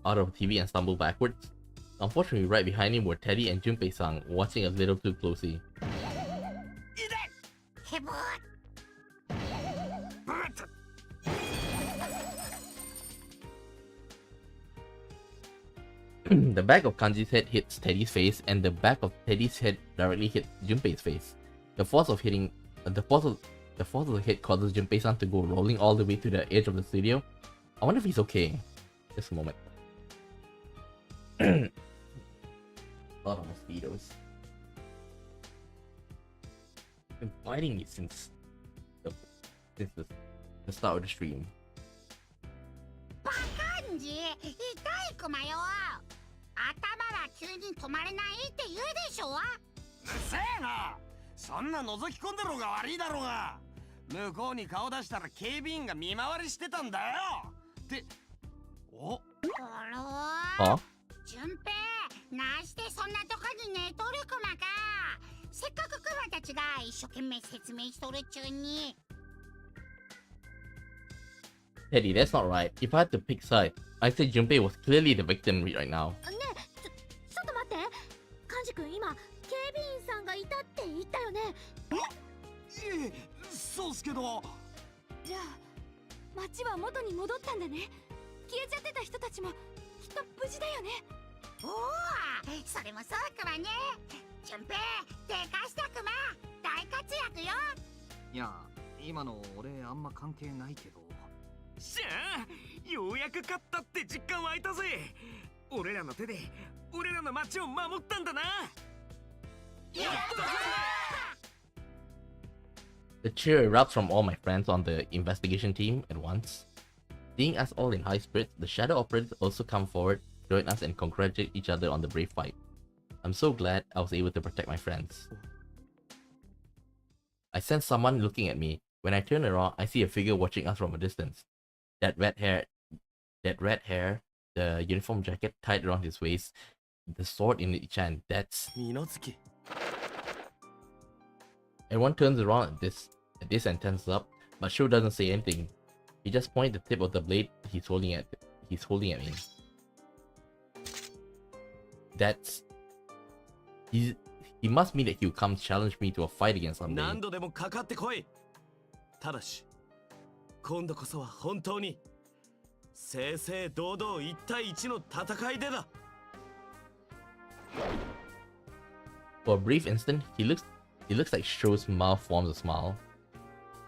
out of the TV and stumbles backwards. Unfortunately, right behind him were Teddy and Junpei-san, watching a little too closely. へぼー。 The back of Kanji's head hits Teddy's face, and the back of Teddy's head directly hits Junpei's face. The force of the hit causes Junpei-san to go rolling all the way to the edge of the studio. I wonder if he's okay. Just a moment. A lot of mosquitoes. Been biting me since the start of the stream. バカンジ、痛いクマよ。頭は急に止まれないって言うでしょ。うるせえな。そんな覗き込んでろが悪いだろうが。向こうに顔出したら警備員が見回りしてたんだよ。って、お。あら。順平、なしてそんなとこに寝とるクマか。せっかくクマたちが一生懸命説明しとるっちゅうに。 Teddy, that's not right. If I had to pick sides, I'd say Junpei was clearly the victim right now. ねえ、ちょっと待って。カンジ君今、警備員さんがいたって言ったよね。いえ、そうっすけど。じゃあ、街は元に戻ったんだね。消えちゃってた人たちも、きっと無事だよね。おお、それもそうクマね。順平、でかしたクマ、大活躍よ。いや、今の俺あんま関係ないけど。 しゃあ、ようやく勝ったって実感湧いたぜ。俺らの手で俺らの町を守ったんだな。やったぜ。 The cheer erupts from all my friends on the investigation team at once. Seeing us all in high spirits, the shadow operatives also come forward, join us and congratulate each other on the brave fight. I'm so glad I was able to protect my friends. I sense someone looking at me. When I turn around, I see a figure watching us from a distance. That red hair, the uniform jacket tied around his waist, the sword in each hand, that's... Minotsuki. Everyone turns around at this and tenses up, but Sho doesn't say anything. He just points the tip of the blade he's holding at me. That's... He must mean that he'll come challenge me to a fight again someday. 何度でもかかってこい。ただし、今度こそは本当に正々堂々1対1の戦いでだ。 For a brief instant, he looks like Sho's mouth forms a smile.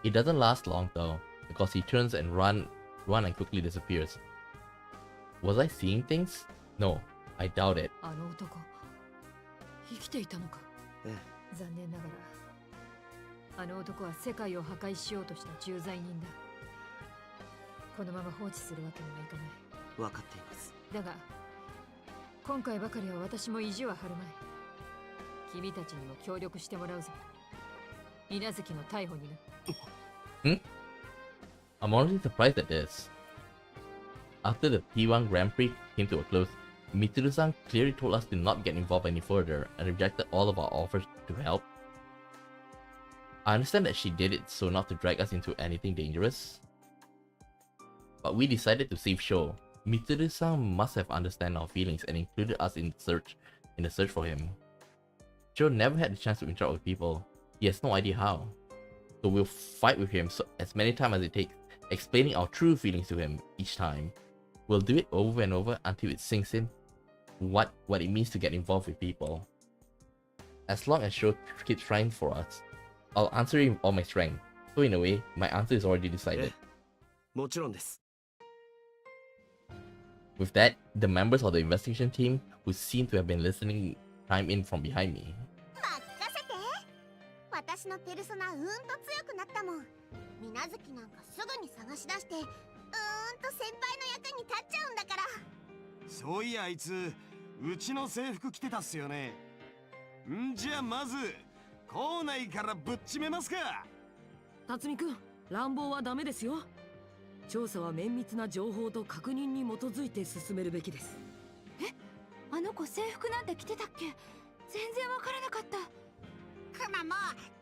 It doesn't last long though, because he turns and run and quickly disappears. Was I seeing things? No, I doubt it. あの男、生きていたのか。残念ながら、あの男は世界を破壊しようとした重罪人だ。このまま放置するわけにはいかない。分かっています。だが、今回ばかりは私も意地は張るまい。君たちにも協力してもらうぞ。稲月の逮捕にな。I'm honestly surprised at this. After the P1 Grand Prix came to a close, Mitsuru-san clearly told us to not get involved any further and rejected all of our offers to help. I understand that she did it so not to drag us into anything dangerous. But we decided to save Sho. Mitsuru-san must have understood our feelings and included us in the search for him. Sho never had the chance to interact with people. He has no idea how. So we'll fight with him as many times as it takes, explaining our true feelings to him each time. We'll do it over and over until it sinks in what it means to get involved with people. As long as Sho keeps trying for us, I'll answer him with all my strength. So in a way, my answer is already decided. もちろんです。 With that, the members of the investigation team, who seem to have been listening, chime in from behind me. 任せて。私のペルソナ強くなったもん。水無月なんかすぐに探し出して、先輩の役に立っちゃうんだから。そういやあいつ、うちの制服着てたっすよね。んじゃまず校内からぶっちめますか。辰巳君、乱暴はダメですよ。調査は綿密な情報と確認に基づいて進めるべきです。あの子制服なんて着てたっけ？全然わからなかった。クマも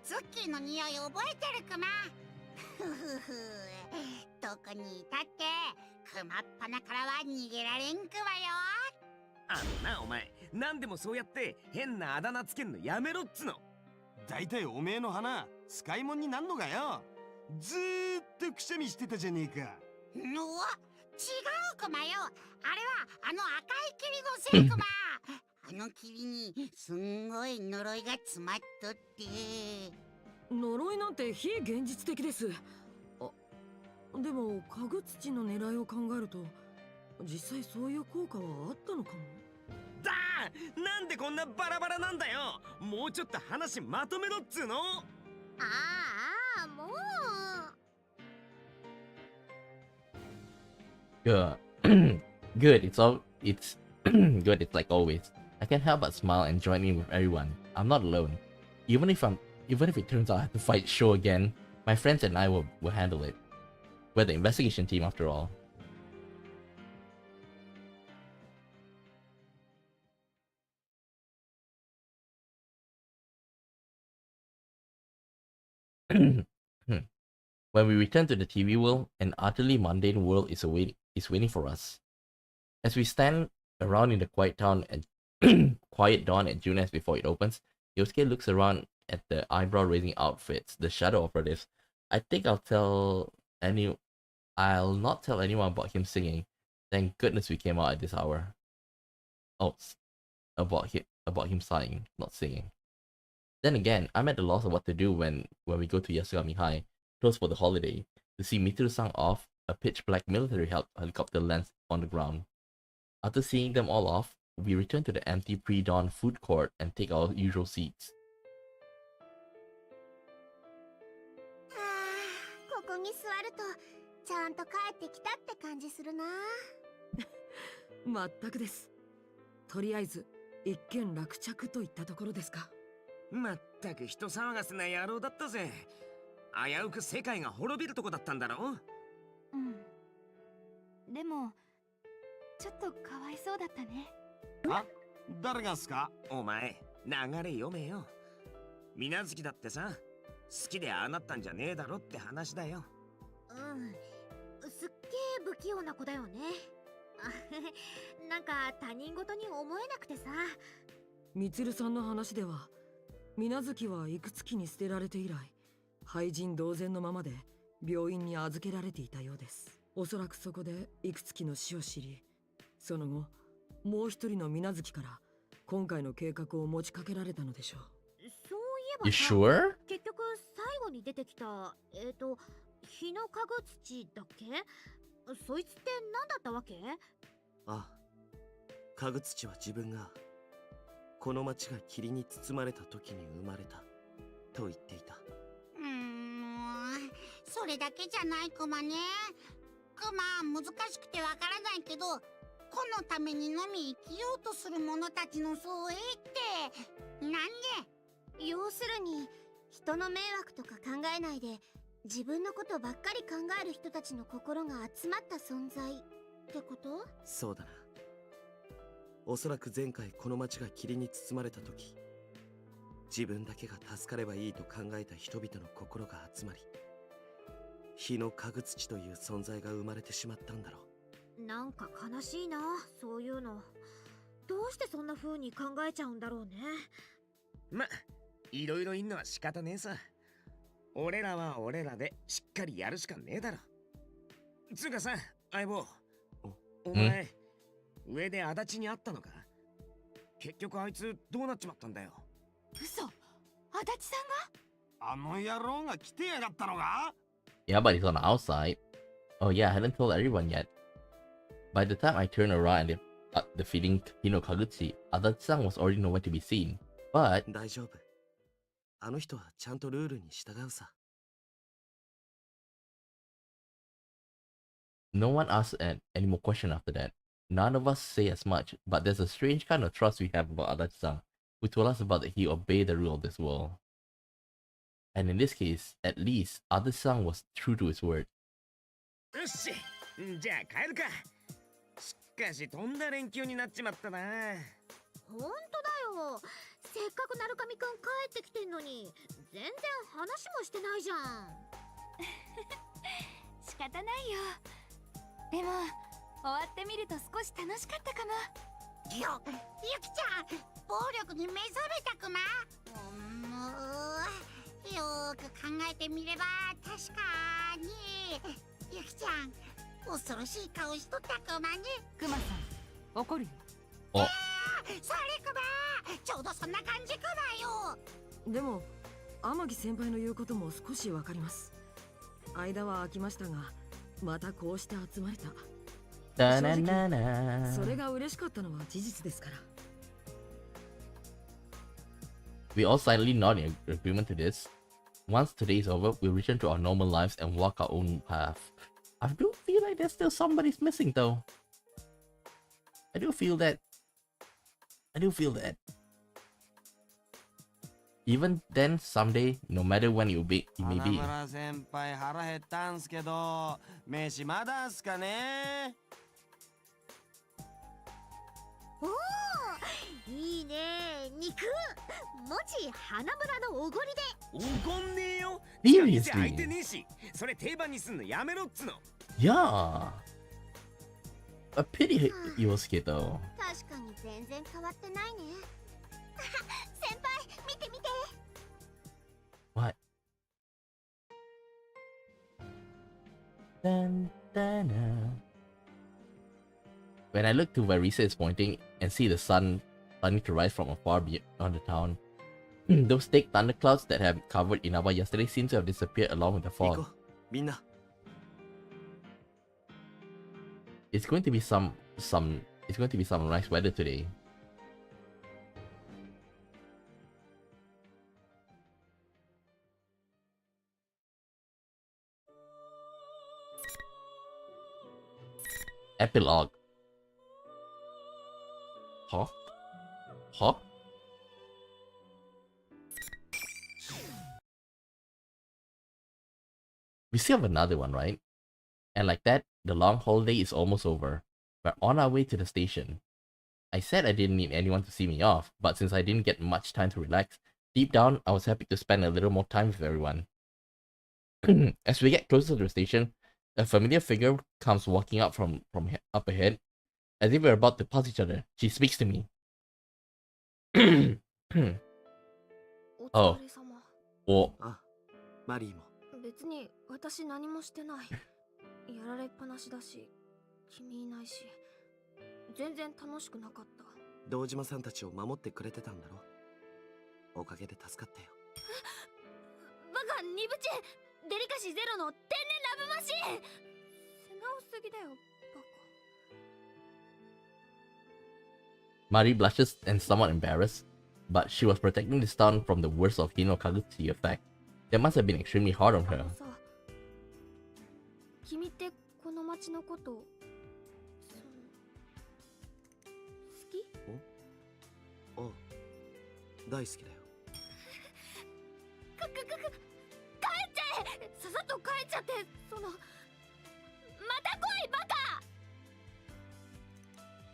ズッキーの匂い覚えてるクマ。ふふふ、どこにいたってクマっ鼻からは逃げられんくわよ。なお前、何でもそうやって変なあだ名つけんのやめろっつの。だいたいおめえの花使い物になんのかよ。ずーっとくしゃみしてたじゃねえか。うわ、違うクマよ。あれはあの赤い霧のせいクマ。あの霧にすんごい呪いが詰まっとって。呪いなんて非現実的です。でも家具土の狙いを考えると実際そういう効果はあったのかも。なんでこんなバラバラなんだよ。もうちょっと話まとめろっつうの。もう。Good. Good. It's good. It's like always. I can't help but smile and join in with everyone. I'm not alone. Even if it turns out I have to fight Sho again, my friends and I will handle it. We're the investigation team after all. When we return to the TV world, an utterly mundane world is waiting for us. As we stand around in the quiet dawn at Junes before it opens, Yosuke looks around at the eyebrow-raising outfits, the shadow operatives. I think I'll not tell anyone about him singing. Thank goodness we came out at this hour. Oh, about him sighing, not singing. Then again, I'm at a loss of what to do when we go to Yasugami High, closed for the holiday, to see Mitsuru-san off. A pitch-black military helicopter lands on the ground. After seeing them all off, we return to the empty pre-dawn food court and take our usual seats. ここに座るとちゃんと帰ってきたって感じするな。まったくです。とりあえず一件落着といったところですか。まったく人騒がせな野郎だったぜ。危うく世界が滅びるとこだったんだろ。でもちょっとかわいそうだったね。誰がすか？お前、流れ読めよ。水無月だってさ、好きでああなったんじゃねえだろって話だよ。すっげえ不器用な子だよね。なんか他人事に思えなくてさ。みつるさんの話では、水無月はいくつきに捨てられて以来、廃人同然のままで病院に預けられていたようです。おそらくそこでいくつきの死を知り、その後もう一人の水無月から今回の計画を持ちかけられたのでしょう。そういえば You sure? 結局最後に出てきた日の家具土だっけ？そいつって何だったわけ？家具土は自分がこの町が霧に包まれた時に生まれたと言っていた。それだけじゃないクマね。クマ難しくてわからないけど、このためにのみ生きようとする者たちの総意ってなんで？要するに人の迷惑とか考えないで自分のことばっかり考える人たちの心が集まった存在ってこと？そうだな。おそらく前回この町が霧に包まれた時、自分だけが助かればいいと考えた人々の心が集まり、日の家具土という存在が生まれてしまったんだろう。なんか悲しいな、そういうの。どうしてそんな風に考えちゃうんだろうね。いろいろ言うのは仕方ねえさ。俺らは俺らでしっかりやるしかねえだろ。つうかさ、相棒、お前、上で足立に会ったのか？結局あいつどうなっちまったんだよ。嘘、足立さんが？あの野郎が来てやがったのか？ Yeah, but he's on the outside. Oh yeah, I hadn't told everyone yet. By the time I turned around and defeating Hino Kaguchi, Adachi-san was already nowhere to be seen. But 大丈夫。あの人はちゃんとルールに従うさ。no one asked any more questions after that. None of us say as much, but there's a strange kind of trust we have about Adachi-san, who told us about that he obeyed the rule of this world. And in this case, at least, Adachi-san was true to his word. よし、じゃあ帰るか。しかしとんだ連休になっちまったな。ほんとだよ。せっかく鳴神くん帰ってきてんのに全然話もしてないじゃん。仕方ないよ。でも終わってみると少し楽しかったかも。ゆきちゃん、暴力に目覚めたくま。よーく考えてみれば確かにゆきちゃん恐ろしい顔しとったくまね。クマさん怒るよ。それくま、ちょうどそんな感じくまよ。でも天城先輩の言うことも少しわかります。間は空きましたがまたこうして集まれた。Da na na na. それが嬉しかったのは事実ですから。We all silently nod in agreement to this. Once today is over, we'll return to our normal lives and walk our own path. I do feel like there's still somebody's missing though. I do feel that. Even then, someday, no matter when it may be. 先輩腹減ったんすけど、飯まだんすかね。おお、いいね。肉もち花村のおごりで。おごんねえよ。 Seriously? 店開いてねえし、それ定番にすんのやめろっつの。 Yeah. A pity Yosuke though. 確かに全然変わってないね。先輩見て見て。 What? Dun, dun, dun. When I look to where Risa is pointing and see the sun starting to rise from afar beyond the town, those thick thunderclouds that have covered Inaba yesterday seem to have disappeared along with the fog. It's going to be some nice weather today. Epilogue. Huh? Huh? We still have another one, right? And like that, the long holiday is almost over. We're on our way to the station. I said I didn't need anyone to see me off, but since I didn't get much time to relax, deep down I was happy to spend a little more time with everyone. As we get closer to the station, a familiar figure comes walking up from up ahead. As if we're about to pass each other, she speaks to me. Oh. Oh. マリーも。別に私何もしてない。やられっぱなしだし、君いないし、全然楽しくなかった。堂島さんたちを守ってくれてたんだろ。おかげで助かったよ。バカニブチ、デリカシーゼロの天然ラブマシーン。素直すぎだよ、バカ。Mari blushes and somewhat embarrassed, but she was protecting this town from the worst of Hinokagutsu's effect. That must have been extremely hard on her. 君ってこの町のこと好き？おう、大好きだよ。帰っちゃえ！ささっと帰っちゃって、また来いバカ！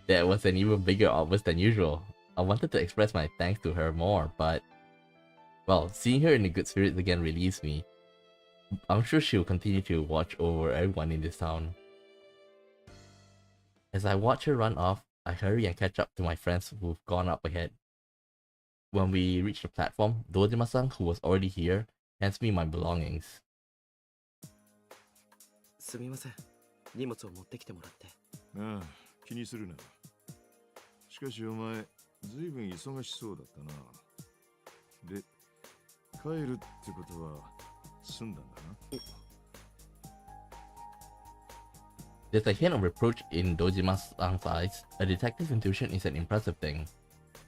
That was an even bigger outburst than usual. I wanted to express my thanks to her more, but... well, seeing her in a good spirits again relieves me. I'm sure she'll continue to watch over everyone in this town. As I watch her run off, I hurry and catch up to my friends who've gone up ahead. When we reach the platform, Dojima-san, who was already here, hands me my belongings. すみません。荷物を持ってきてもらって。ああ、気にするな。しかしお前、ずいぶん忙しそうだったな。で、帰るってことは済んだんだな。There's a hint of reproach in Dojima-san's eyes. A detective's intuition is an impressive thing.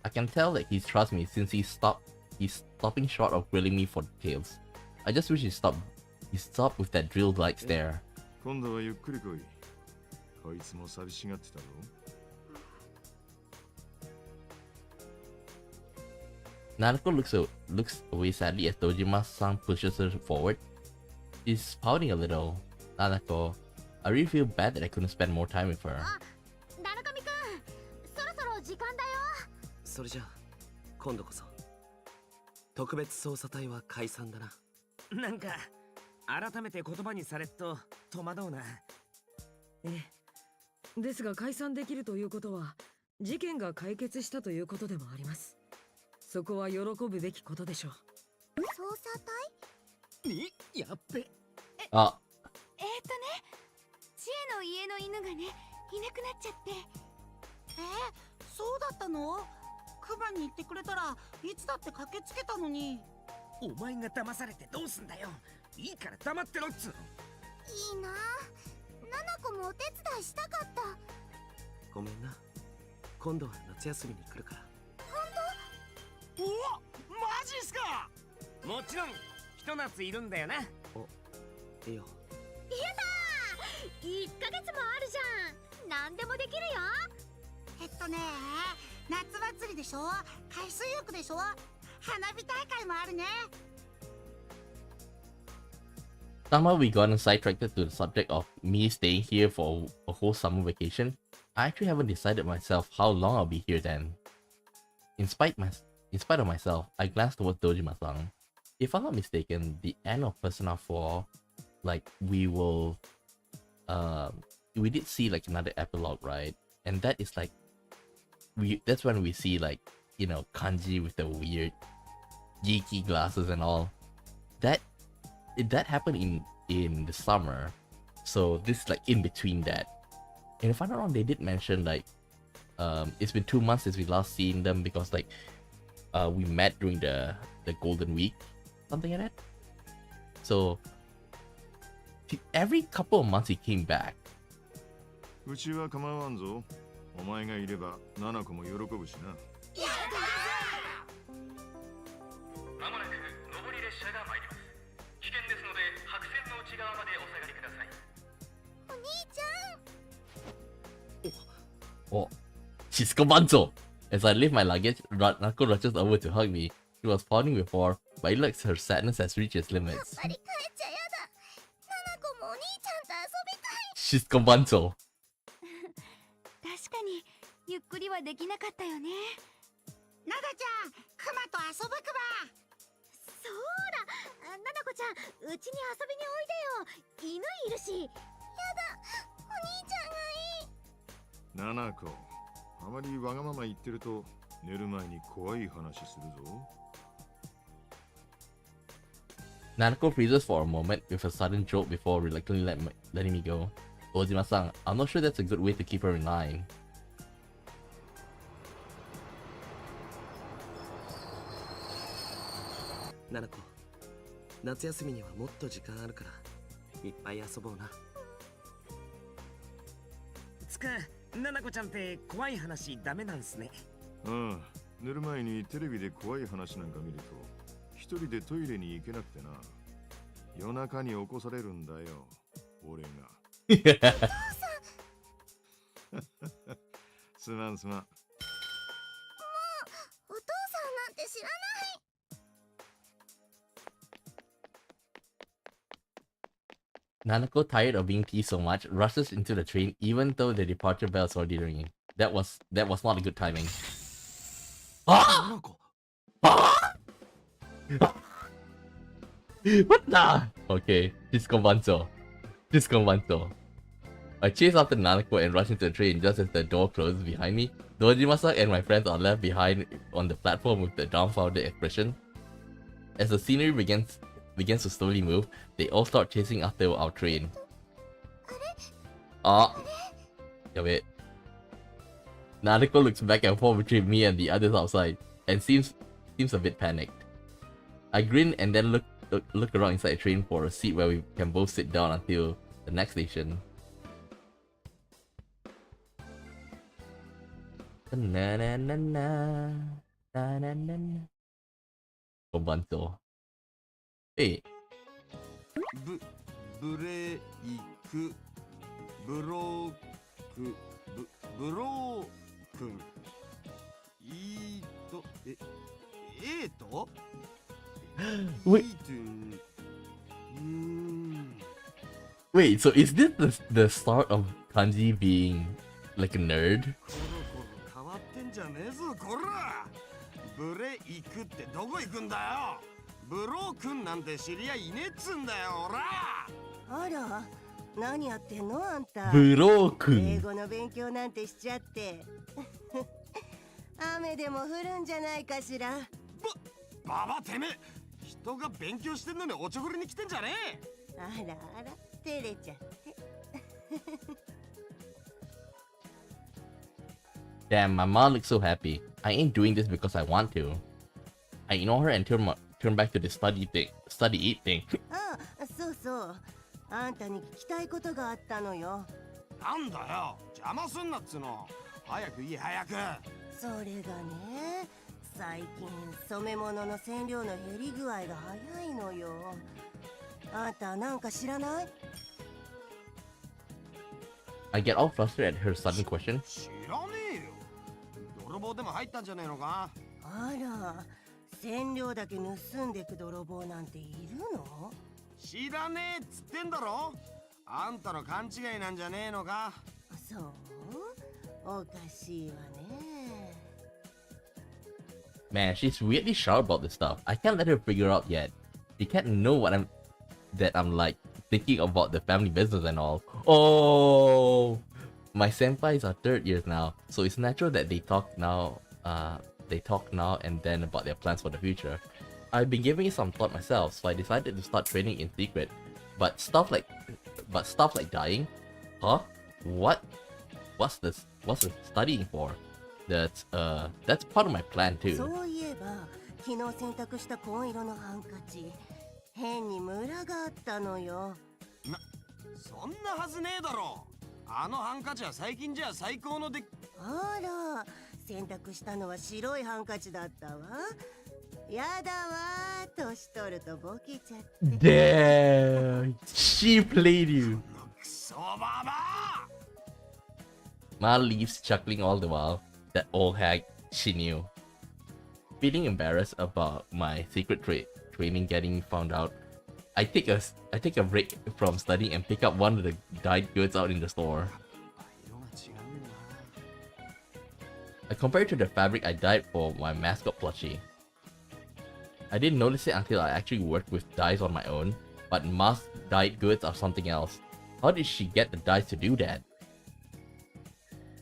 I can tell that he trusts me since he's stopping short of grilling me for details. I just wish he stopped with that drill-like stare. 今度はゆっくり来い。こいつも寂しがってたろ。Nanako looks away sadly as Dojima-san pushes her forward. She's pouting a little. Nanako, I really feel bad that I couldn't spend more time with her. ナルカミくん、そろそろ時間だよ。それじゃあ今度こそ特別捜査隊は解散だな。なんか改めて言葉にされっと戸惑うな。ええ。ですが解散できるということは事件が解決したということでもあります。そこは喜ぶべきことでしょう。捜査隊？やっべ。あ、知恵の家の犬がね、いなくなっちゃって。そうだったの？クマに言ってくれたらいつだって駆けつけたのに。お前が騙されてどうすんだよ。いいから黙ってろっつうの。いいな。ナナコもお手伝いしたかった。ごめんな。今度は夏休みに来るから。お、マジっすか。もちろんひと夏いるんだよな。いいよ。やだー、1ヶ月もあるじゃん。何でもできるよ。夏祭りでしょ、海水浴でしょ、花火大会もあるね。Somehow we got sidetracked to the subject of me staying here for a whole summer vacation. I actually haven't decided myself how long I'll be here then. In spite of myself, I glanced towards Dojima-san. If I'm not mistaken, the end of Persona 4, like we did see like another epilogue, right? And that is like that's when we see like, you know, Kanji with the weird geeky glasses and all. That happened in the summer, so this is like in between that. And if I'm not wrong, they did mention like it's been 2 months since we last seen them because like we met during the Golden Week, something like that. So every couple of months he came back. うちは構わんぞ。お前がいればナナコも喜ぶしな。まもなく上り列車が参ります。危険ですので白線の内側までお下がりください。お兄ちゃん。Oh, Chisco Banzo! As I lift my luggage, Nako rushes over to hug me. She was fawning before, but it looks her sadness has reached its limits. やっぱり帰っちゃやだ。ナナコもお兄ちゃんと遊びたい。 Chisco Banzo! 確かにゆっくりはできなかったよね。ナナちゃん、クマと遊ぶクマ。そうだ、ナナコちゃん、うちに遊びにおいでよ。犬いるし。やだ、お兄ちゃんがいい。ナナコ、あまりわがまま言ってると寝る前に怖い話するぞ。Nanako freezes for a moment with a sudden jolt before reluctantly letting me go. Ojima-san, I'm not sure that's a good way to keep her in line. ナナコ、夏休みにはもっと時間あるからいっぱい遊ぼうな。つか、ナナコちゃんって怖い話ダメなんすね。寝る前にテレビで怖い話なんか見ると一人でトイレに行けなくてな。夜中に起こされるんだよ、俺が。すまんすまん。もうお父さんなんて知らない。Nanako, tired of being teased so much, rushes into the train even though the departure bell is already ringing. That was not a good timing. Ah! Ah! What the? Okay, Disconvanto. I chase after Nanako and rush into the train just as the door closes behind me. Dojima-san and my friends are left behind on the platform with the dumbfounded expression. As the scenery begins to slowly move, they all start chasing after our train. Ah! Yeah, wait. Nanako looks back and forth between me and the others outside, and seems a bit panicked. I grin and then look around inside the train for a seat where we can both sit down until the next station. Na na na na na na na na. Kobanto. Hey. ブレイクブロークブロークンエート Wait. Wait, so is this the start of Kanji being like a nerd? 変わってんじゃねえぞこら。ブレ行くってどこ行くんだよ。ブロー君なんて知り合いねえっつんだよおら。あら、何やってんのあんた。ブロー君。英語の勉強なんてしちゃって。雨でも降るんじゃないかしら。ババてめえ、人が勉強してんのにおちょくりに来てんじゃねえ。あらあら、照れちゃって。Damn, my mom looks so happy. I ain't doing this because I want to. I ignore her and turn back to the study eat thing. ああ、そうそう。あんたに聞きたいことがあったのよ。なんだよ、邪魔すんなっつの。早くいい早く。それがね、最近染め物の染料の減り具合が早いのよ。あんたなんか知らない？ I get all frustrated at her sudden question. 知らねえよ。泥棒でも入ったんじゃねえのか？あら、染料だけ盗んでく泥棒なんているの？知らねえっつってんだろ。あんたの勘違いなんじゃねえのか？そう？おかしいわね。Man, she's weirdly sharp about this stuff. I can't let her figure out yet. She can't know that I'm like thinking about the family business and all. Oh, my senpais are third years now, so it's natural that they talk now and then about their plans for the future. I've been giving it some thought myself, so I decided to start training in secret. But stuff like dying, huh? What's the studying for? That's part of my plan too. そういえば、昨日洗濯した紺色のハンカチ、変にムラがあったのよ。そんなはずねえだろ。あのハンカチは最近じゃ最高ので。あら、洗濯したのは白いハンカチだったわ。やだわ、年取るとボケちゃって。Damn, she played you. クソババ。Ma leaves chuckling all the while. That old hag, she knew. Feeling embarrassed about my secret training getting found out, I take a break from studying and pick up one of the dyed goods out in the store. Compared to the fabric I dyed for my mascot plushie. I didn't notice it until I actually worked with dyes on my own, but mask dyed goods are something else. How did she get the dyes to do that?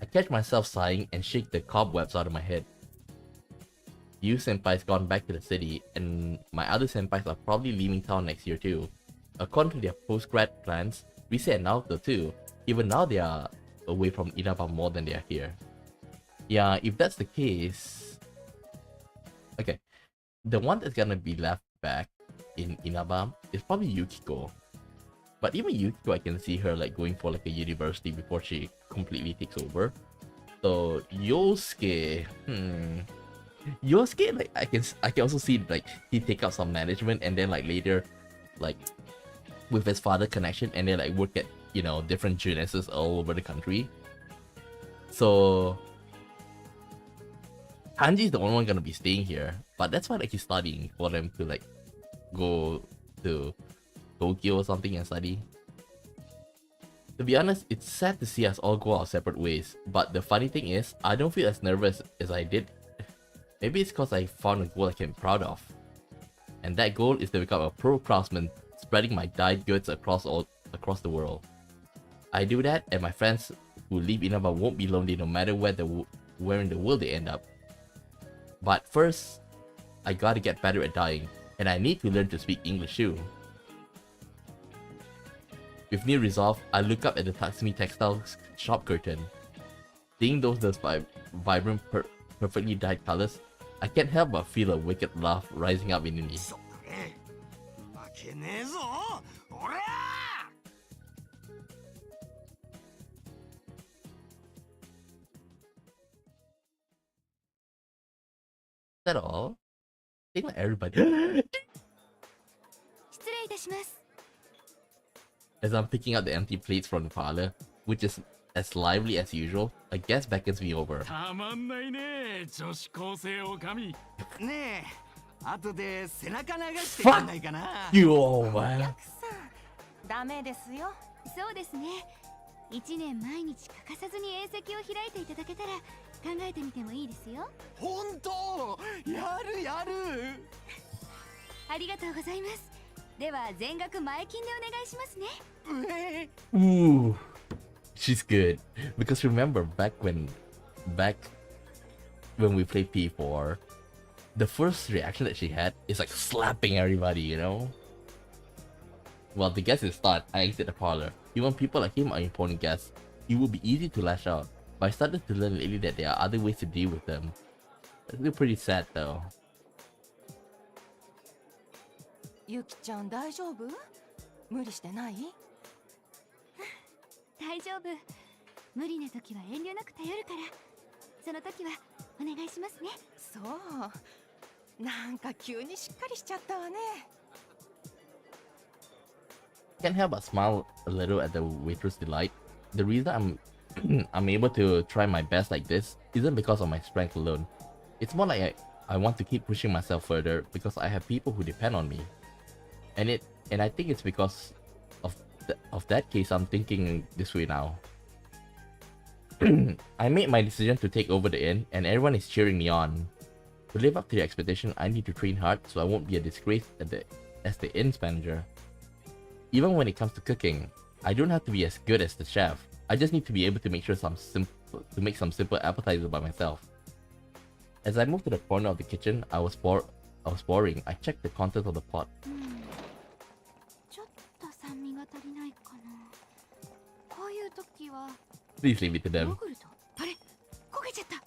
I catch myself sighing and shake the cobwebs out of my head. You senpai's gone back to the city, and my other senpais are probably leaving town next year too. According to their post-grad plans, Rise and Naoto too. Even now they are away from Inaba more than they are here. Yeah, if that's the case... Okay, the one that's gonna be left back in Inaba is probably Yukiko. But even Yukiko, I can see her like going for like a university before she completely takes over. So Yosuke, Yosuke, like I can also see like he take up some management and then like later, like with his father connection and then like work at, you know, different geniuses all over the country. So Hanji is the only one gonna be staying here, but that's why like he's studying for them to like go to Tokyo or something and study. To be honest, it's sad to see us all go our separate ways, but the funny thing is, I don't feel as nervous as I did. Maybe it's because I found a goal I can be proud of. And that goal is to become a pro craftsman, spreading my dyed goods across the world. I do that, and my friends who leave Inaba won't be lonely no matter where in the world they end up. But first, I gotta get better at dyeing, and I need to learn to speak English too. With new resolve, I look up at the Tatsumi Textiles shop curtain. Seeing those vibrant, perfectly dyed colors, I can't help but feel a wicked laugh rising up in me. Is that all? I think like everybody. As I'm picking up the empty plates from the parlor, which is as lively as usual, a guest beckons me over. たまんないね、女子高生おかみ。ねえ、後で背中流してくんないかな。You all man. ダメですよ。そうですね。1年毎日欠かさずに宴席を開いていただけたら考えてみてもいいですよ。本当やるやる。ありがとうございます。では全額前金でお願いしますね。Ooh, she's good. Because remember back when we played P4, the first reaction that she had is like slapping everybody, you know? Well, the guest is start, I exit the parlor. Even people like him are important guests. It would be easy to lash out, but I started to learn lately that there are other ways to deal with them. It's still pretty sad though. ゆきちゃん大丈夫？無理してない？大丈夫。無理な時は遠慮なく頼るから。その時はお願いしますね。そう。なんか急にしっかりしちゃったわね。Can't help but smile a little at the waitress' delight. The reason I'm able to try my best like this isn't because of my strength alone. It's more like I want to keep pushing myself further because I have people who depend on me. And I think it's because of that case I'm thinking this way now. I made my decision to take over the inn and everyone is cheering me on. To live up to the expectation, I need to train hard so I won't be a disgrace as the inn's manager. Even when it comes to cooking, I don't have to be as good as the chef. I just need to be able to make some simple appetizers by myself. As I moved to the corner of the kitchen, I was boring. I checked the contents of the pot. ちょっと酸味が足りないかな。こういう時は Please leave it to ヨ them. ーグルト。あれ、焦げちゃった。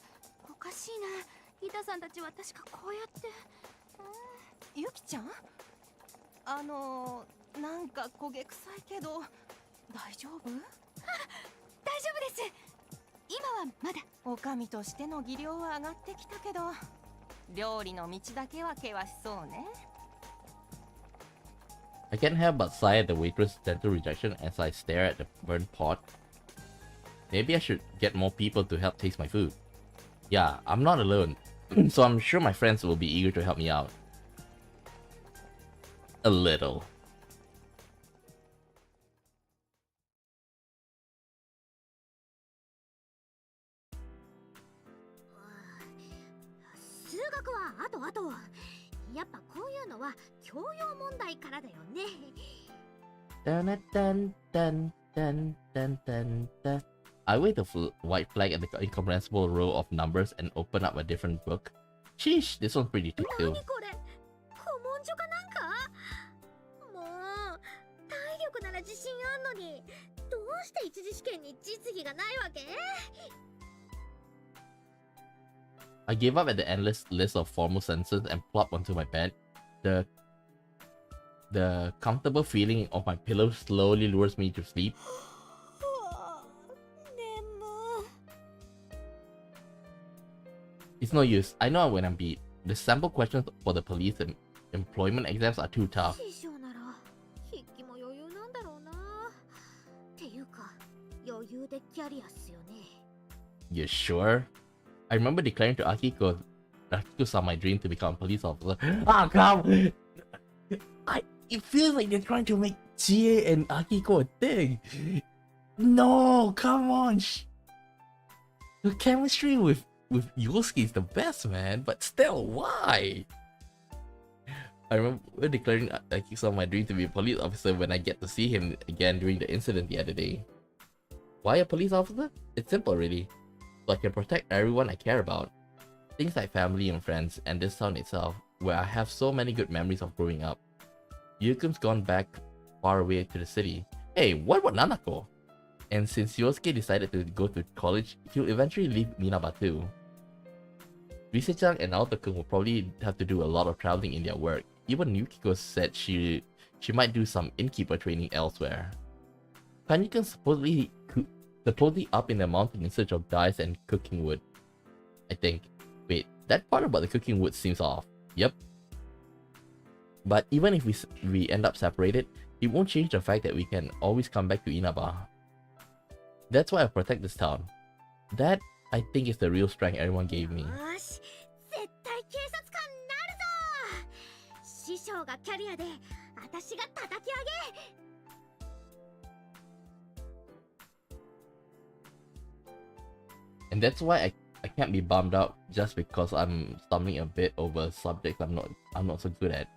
おかしいな。イタさんたちは確かこうやって。ゆきちゃん？なんか焦げ臭いけど大丈夫？大丈夫です。今はまだ。おかみとしての技量は上がってきたけど、料理の道だけは険しそうね。I can't help but sigh at the waitress' gentle rejection as I stare at the burnt pot. Maybe I should get more people to help taste my food. Yeah, I'm not alone, so I'm sure my friends will be eager to help me out. A little. 数学はあとやっぱこういうのは教養問題からだよね。Dun dun dun dun dun dun dun. I wave the white flag at the incomprehensible row of numbers and open up a different book. Sheesh, this one's pretty thick too. 何これ？古文書かなんか？もう体力なら自信あんのに、どうして一次試験に実技がないわけ？ I gave up at the endless list of formal sentences and plopped onto my bed. The comfortable feeling of my pillow slowly lures me to sleep. It's no use. I know when I'm beat. The sample questions for the police and employment exams are too tough. 師匠なら筆記も余裕なんだろうな。っていうか余裕でキャリアっすよね。 You sure? I remember declaring to Akiko-san my dream to become a police officer. Ah, come! It feels like they're trying to make Chie and Akiko a thing. No, come on! The chemistry with Yosuke is the best, man. But still, why? I remember declaring Akiko-san my dream to be a police officer when I get to see him again during the incident the other day. Why a police officer? It's simple, really. So I can protect everyone I care about. Things like family and friends, and this town itself, where I have so many good memories of growing up. Yukum's gone back far away to the city. Hey, what about Nanako? And since Yosuke decided to go to college, he'll eventually leave Minaba too. Rise-chan and Naoto-kun will probably have to do a lot of traveling in their work. Even Yukiko said she might do some innkeeper training elsewhere. Kanji-kun supposedly up in the mountain in search of dyes and cooking wood. I think. Wait, that part about the cooking wood seems off. Yep. But even if we end up separated, it won't change the fact that we can always come back to Inaba. That's why I protect this town. That, I think, is the real strength everyone gave me. よし、絶対警察官になるぞ。師匠がキャリアで、私が叩き上げ。And that's why I can't be bummed out just because I'm stumbling a bit over subjects I'm not so good at.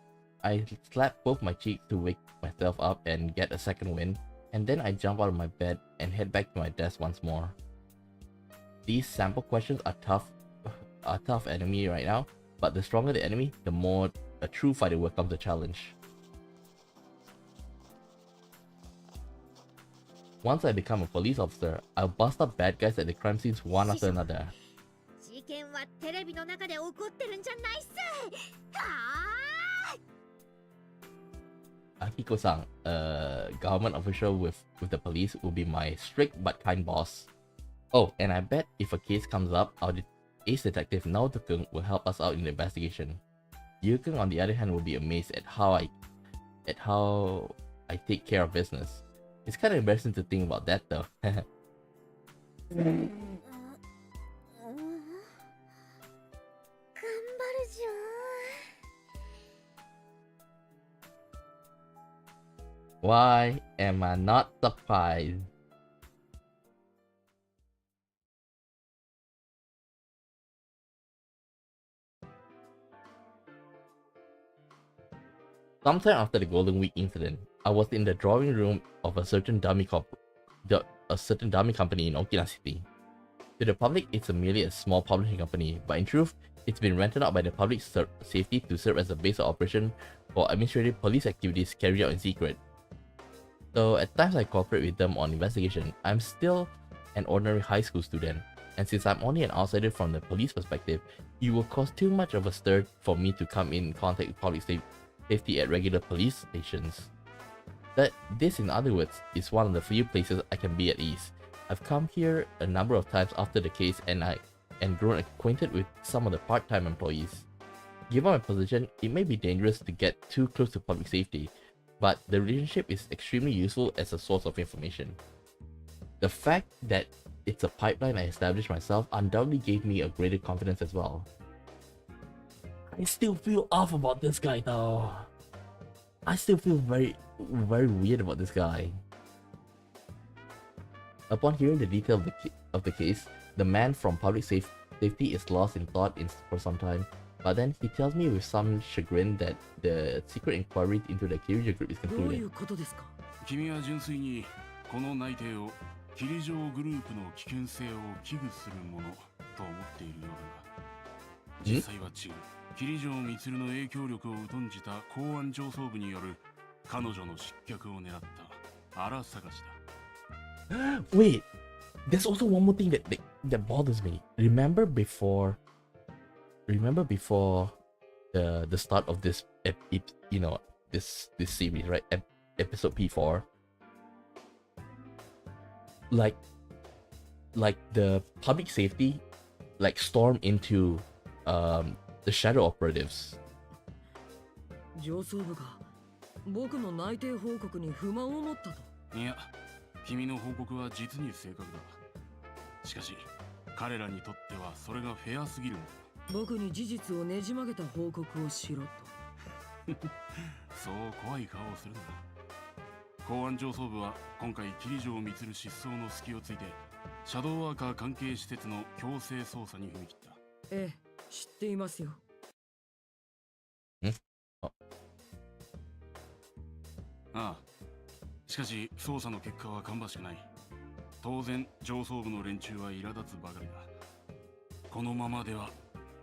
I slap both my cheeks to wake myself up and get a second win, and then I jump out of my bed and head back to my desk once more. These sample questions are tough enemy right now, but the stronger the enemy, the more a true fighter becomes a challenge. Once I become a police officer, I'll bust up bad guys at the crime scenes one after another. 事件はテレビの中で起こってるんじゃないっす。Akiko-san, a government official with the police, will be my strict but kind boss. Oh, and I bet if a case comes up, our ace detective Naoto-kun will help us out in the investigation. Yu-kun, on the other hand, will be amazed at how I take care of business. It's kind of embarrassing to think about that though. Why am I not surprised? Sometime after the Golden Week incident, I was in the drawing room of a certain dummy company in Okinawa City. To the public, it's merely a small publishing company, but in truth, it's been rented out by the public safety to serve as a base of operation for administrative police activities carried out in secret. So at times I cooperate with them on investigation. I'm still an ordinary high school student, and since I'm only an outsider from the police perspective, it will cause too much of a stir for me to come in contact with public safety at regular police stations. This, in other words, is one of the few places I can be at ease. I've come here a number of times after the case and grown acquainted with some of the part-time employees. Given my position, it may be dangerous to get too close to public safety, but the relationship is extremely useful as a source of information. The fact that it's a pipeline I established myself undoubtedly gave me a greater confidence as well. I still feel off about this guy though. I still feel very weird about this guy. Upon hearing the detail of the case, the man from public safety is lost in thought for some time, but then he tells me with some chagrin that the secret inquiry into the Kiryu group is concluded. 君は純粋にこの内定をキリジョーグループの危険性を危惧するものと思っているようだが、実際は違う。キリジョーミツルの影響力を疎んじた公安上層部による彼女の失脚を狙った荒探しだ。Wait, there's also one more thing that bothers me. Remember before the start of this this series, right? Episode P4. Like the public safety stormed into the shadow operatives. 上層部が僕の内定報告に不満を持ったと。いや、君の報告は実に正確だ。しかし、彼らにとってはそれがフェアすぎるんだ。僕に事実をねじ曲げた報告をしろと。そう怖い顔をするんだ。公安上層部は今回キリジョーミツル失踪の隙をついてシャドーワーカー関係施設の強制捜査に踏み切った。ええ、知っていますよ。ああ。しかし捜査の結果は芳しくない。当然上層部の連中は苛立つばかりだ。このままでは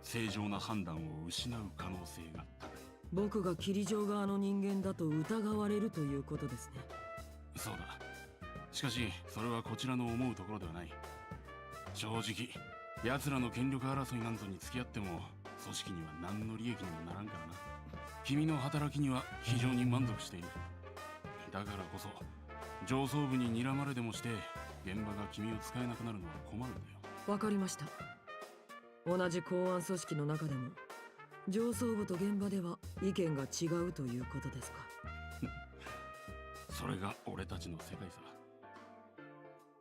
正常な判断を失う可能性が高い。僕がキリジョー側の人間だと疑われるということですね。そうだ。しかしそれはこちらの思うところではない。正直奴らの権力争いなんぞに付き合っても組織には何の利益にもならんからな。君の働きには非常に満足している。だからこそ上層部に睨まれでもして現場が君を使えなくなるのは困るんだよ。わかりました。同じ公安組織の中でも上層部と現場では意見が違うということですか。それが俺たちの世界さ。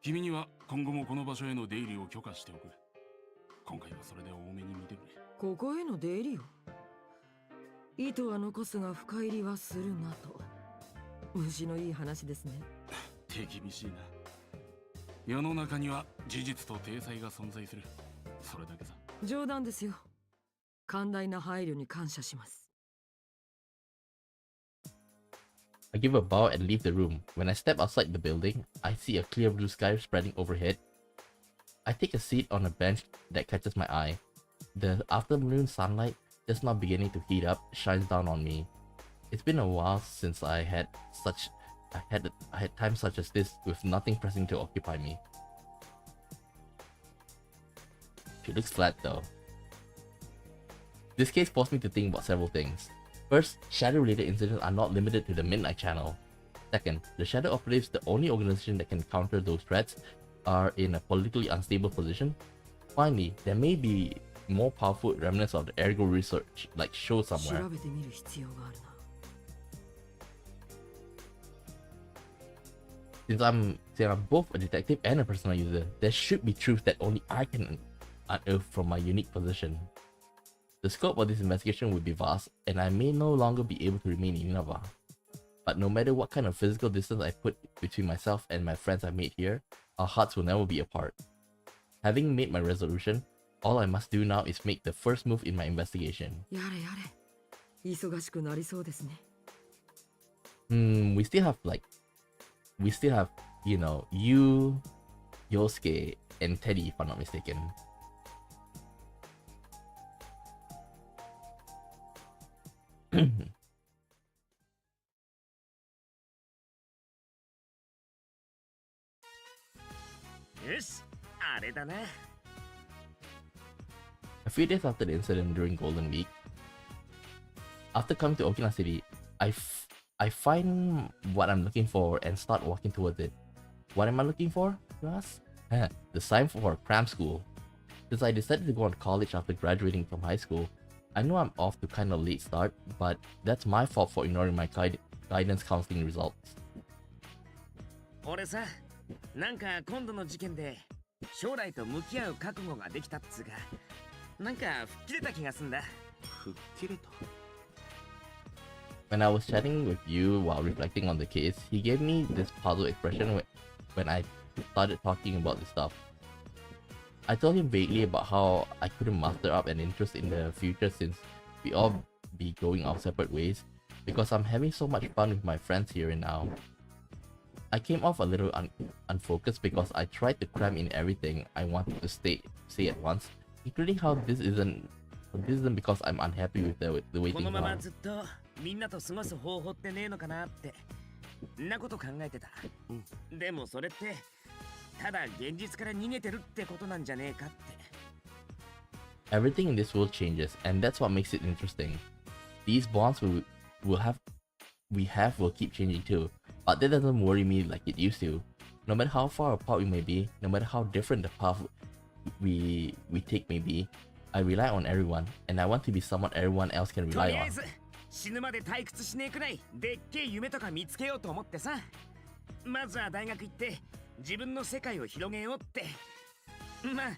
君には今後もこの場所への出入りを許可しておく。今回はそれで多めに見てくれ。ここへの出入りを意図は残すが深入りはするなと。虫のいい話ですね。手厳しいな。世の中には事実と体裁が存在する。それだけさ。冗談ですよ。寛大な配慮に感謝します。I give a bow and leave the room. When I step outside the building, I see a clear blue sky spreading overhead. I take a seat on a bench that catches my eye. The afternoon sunlight, just now beginning to heat up, shines down on me. It's been a while since I had times such as this with nothing pressing to occupy me. She looks flat though. This case forced me to think about several things. First, Shadow-related incidents are not limited to the Midnight Channel. Second, the Shadow Operatives, the only organization that can counter those threats, are in a politically unstable position. Finally, there may be more powerful remnants of the Ergo research, like show somewhere. Since I'm both a detective and a personal user, there should be truth that only I can unearth from my unique position. The scope of this investigation would be vast, and I may no longer be able to remain in Innova. But no matter what kind of physical distance I put between myself and my friends I've made here, our hearts will never be apart. Having made my resolution, all I must do now is make the first move in my investigation. We still have, you know, you, Yosuke, and Teddy, if I'm not mistaken. A few days after the incident during Golden Week, after coming to Okinawa City, I find what I'm looking for and start walking towards it. What am I looking for, you ask? The sign for a cram school. Since I decided to go on college after graduating from high school, I know I'm off to kind of late start, but that's my fault for ignoring my guidance counseling results. 俺さ、なんか今度の事件で将来と向き合う覚悟ができたっつうか、なんか吹っ切れた気がすんだ。吹っ切れた? When I was chatting with you while reflecting on the case, he gave me this puzzled expression when I started talking about this stuff. I told him vaguely about how I couldn't muster up an interest in the future since we all be going our separate ways, because I'm having so much fun with my friends here and now. I came off a little unfocused because I tried to cram in everything I wanted to say at once, including how this isn't because I'm unhappy with the way things are. みんなと過ごす方法ってねえのかなってんなこと考えてた。でもそれってただ現実から逃げてるってことなんじゃねえかって。Everything in this world changes, and that's what makes it interesting. These bonds we will keep changing too, but that doesn't worry me like it used to. No matter how far apart we may be, no matter how different the path we take may be, I rely on everyone, and I want to be someone everyone else can rely on. 死ぬまで退屈しねえくらいでっけえ夢とか見つけようと思ってさ。まずは大学行って自分の世界を広げようって。まあ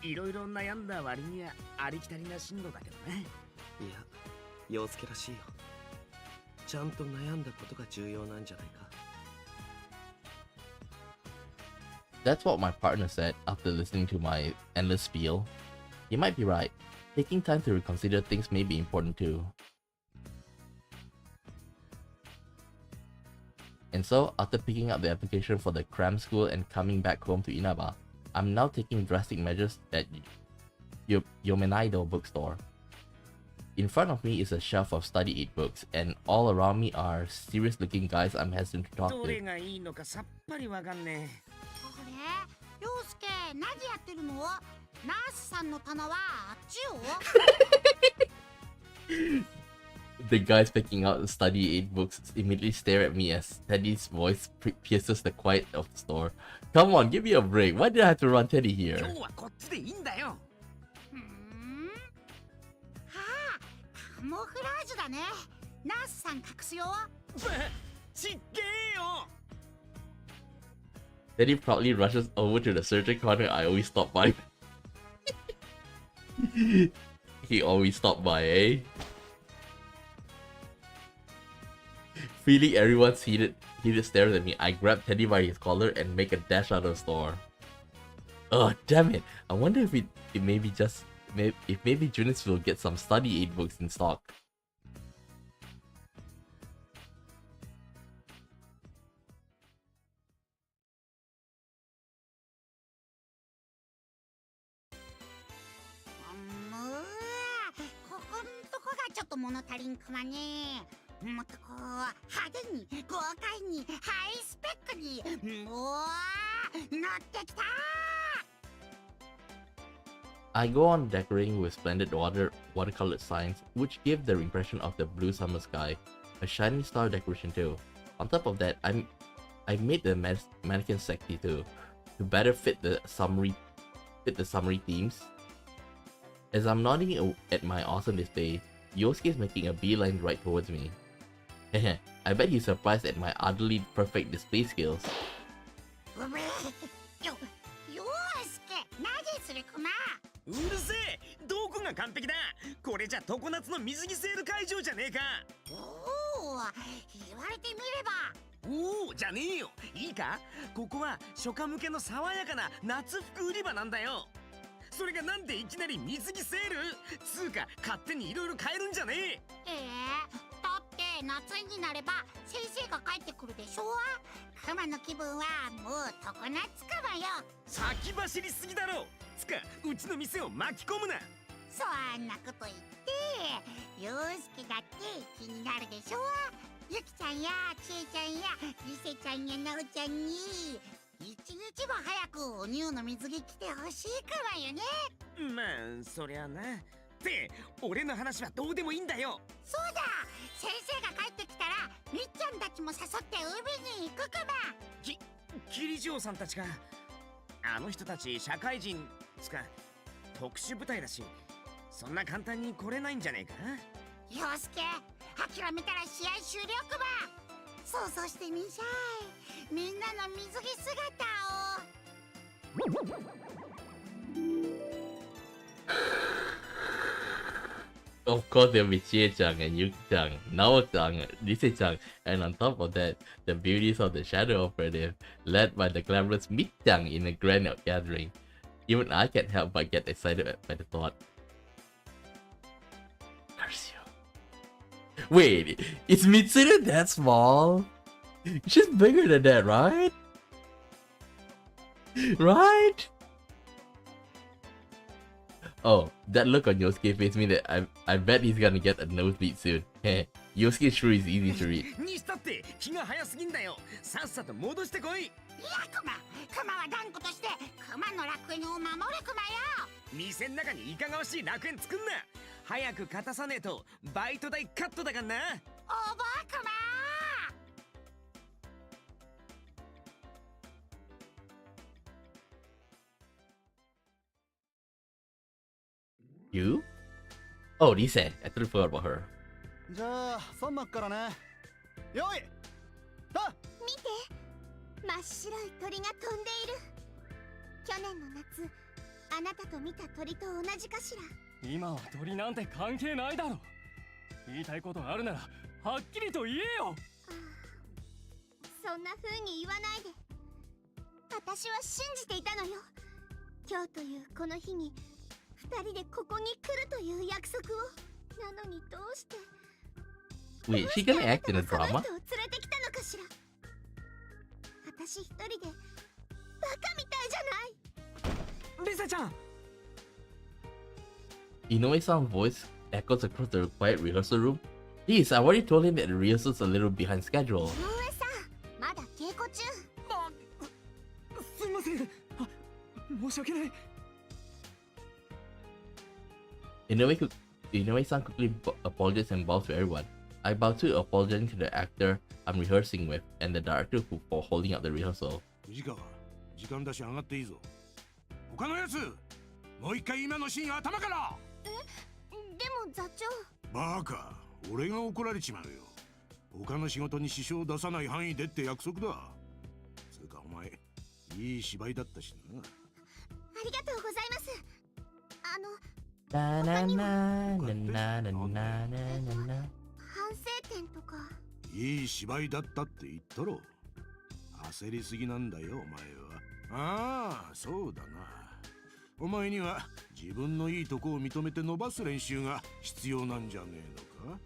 いろいろ悩んだ割にはありきたりな進路だけどね。いや、陽介らしいよ。ちゃんと悩んだことが重要なんじゃないか。That's what my partner said after listening to my endless spiel. He might be right. Taking time to reconsider things may be important too. And so, after picking up the application for the cram school and coming back home to Inaba, I'm now taking drastic measures at Yomenaido bookstore. In front of me is a shelf of study aid books, and all around me are serious-looking guys I'm hesitant to talk to. どれがいいのかさっぱりわかんねえ。あれ、陽介、何やってるの？ナースさんの棚はあっちよ。The guys picking out the study aid books immediately stare at me as Teddy's voice pierces the quiet of the store. Come on, give me a break. Why did I have to run Teddy here? 今日はこっちでいいんだよ。はあ、カモフラージュだね。ナースさん隠すよ。ちっげえよ。Teddy proudly rushes over to the surgery corner I always stop by. He always stopped by, eh? Feeling everyone's heated stares at me, I grab Teddy by his collar and make a dash out of the store. Oh damn it! I wonder if it maybe just if maybe Junus will get some study aid books in stock.物足りんかまね。もっとこう派手に豪快にハイスペックに乗ってきた。 I go on decorating with splendid watercolored signs, which give the impression of the blue summer sky, a shiny star decoration too. On top of that, I made the mannequin sexy too, to better fit the summery themes. As I'm nodding at my awesome display, Yosuke is making a beeline right towards me. I bet he's surprised at my utterly perfect display skills. うるせえ、どこが完璧だ。これじゃ常夏の水着セール会場じゃねえか。おお、言われてみれば。おおじゃねえよ。いいか、ここは初夏向けの爽やかな夏服売り場なんだよ。それがなんでいきなり水着セールつうか、勝手にいろいろ買えるんじゃねえ。だって夏になれば先生が帰ってくるでしょ。クマの気分はもう常夏クマよ。先走りすぎだろ。つか、うちの店を巻き込むな。そんなこと言って陽介だって気になるでしょ。ゆきちゃんやちえちゃんやりせちゃんやなおちゃんに一日も早くお乳の水着着てほしいからよね。まあそりゃな。って俺の話はどうでもいいんだよ。そうだ、先生が帰ってきたらみっちゃんたちも誘って海に行くかま。桐城さんたちが、あの人たち社会人つか特殊部隊だし、そんな簡単に来れないんじゃねえか。陽介、諦めたら試合終了かま。想像してみんしゃい、みんなの水着姿を。Of course, there'll be Chie-chan and Yuki-chan, Nao-chan, Lise-chan, and on top of that, the beauties of the Shadow Operative, led by the glamorous Mit-chan in a grand gathering. Even I can't help but get excited by the thought. Curse you. Wait, is Mitsuru that small? She's bigger than that, right? Right? Oh, that look on Yosuke's face means that I bet he's gonna get a nosebleed soon. Yosuke's true is easy to read. にしたって気が早すぎんだよ。さっさと戻してこい。いやクマは断固としてクマの楽園を守るクマよ。店の中にいかがわしい楽園作んな。早く勝たさねえとバイト代カットだからな。おぼうクマ。You? Oh, Lise. I totally forgot about her. じゃあ3幕からね。よいだ。見て、真っ白い鳥が飛んでいる。去年の夏、あなたと見た鳥と同じかしら。今は鳥なんて関係ないだろ。言いたいことがあるならはっきりと言えよ。そんな風に言わないで。私は信じていたのよ。今日というこの日に2人でここに来るという約束を。なのにどうして Wait, she gonna act in a その drama? 人を連れてきたのかしら。私一人でバカみたいじゃない。リサちゃん。Inoue-san's voice echoes across the quiet rehearsal room. Please, I already told him that the rehearsal's a little behind schedule. 井上さん、まだ稽古中。すいません。申し訳ない。Inoue-san quickly apologizes and bows to everyone. I bow to apologizing to the actor I'm rehearsing with and the director for holding up the rehearsal. 藤川、時間だし上がっていいぞ。他のやつ、もう一回今のシーン頭から。でも座長。バカ、俺が怒られちまうよ。他の仕事に支障を出さない範囲でって約束だ。つうかお前、いい芝居だったしな。ありがとうございます。ななななななななな。反省点とか。いい芝居だったって言ったろ。焦りすぎなんだよお前は。ああ、そうだな。お前には自分のいいとこを認めて伸ばす練習が必要なんじゃねえのか。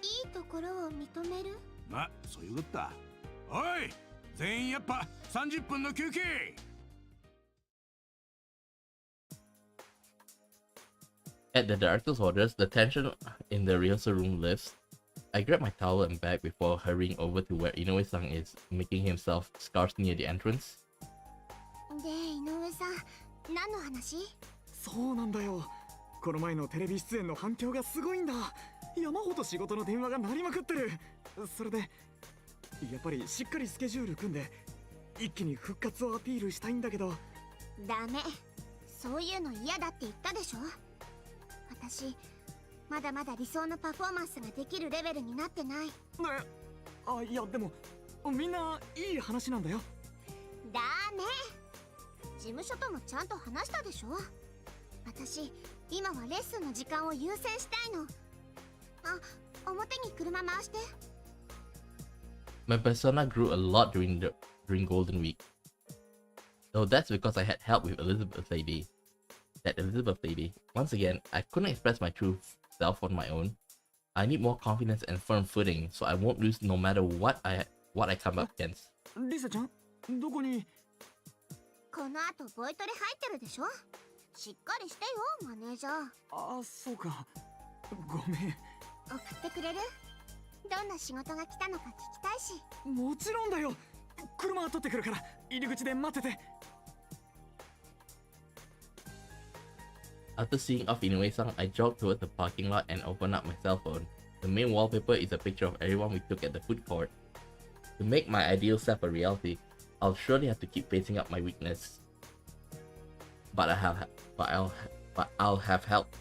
いいところを認める？まあ、そういうことだ。おい、全員やっぱ30分の休憩。 At the director's orders, the tension in the rehearsal room lifts. I grab my towel and bag before hurrying over to where Inoue-san is, making himself scarce near the entrance. で、井上さん、何の話？そうなんだよ。この前のテレビ出演の反響がすごいんだ。山ほど仕事の電話が鳴りまくってる。それでやっぱりしっかりスケジュール組んで一気に復活をアピールしたいんだけど。ダメ。そういうの嫌だって言ったでしょ。私まだまだ理想のパフォーマンスができるレベルになってない。あ、いやでもみんないい話なんだよ。ダメ。事務所ともちゃんと話したでしょ。私今はレッスンの時間を優先したいの。あ、表に車回して。 My persona grew a lot during Golden Week. Though that's because I had help with Elizabeth Lady. Once again, I couldn't express my true self on my own. I need more confidence and firm footing, so I won't lose no matter what I come up against. リサちゃん、どこに？この後ボイトレ入ってるでしょ。しっかりしてよ、マネージャー。あ、そうか。ごめん。送ってくれる？どんな仕事が来たのか聞きたいし。もちろんだよ。車取ってくるから入り口で待ってて。 After seeing off Inoue-san, I jogged towards the parking lot and opened up my cell phone. The main wallpaper is a picture of everyone we took at the food court. To make my ideal self a reality, I'll surely have to keep facing up my weakness. But I'll have help.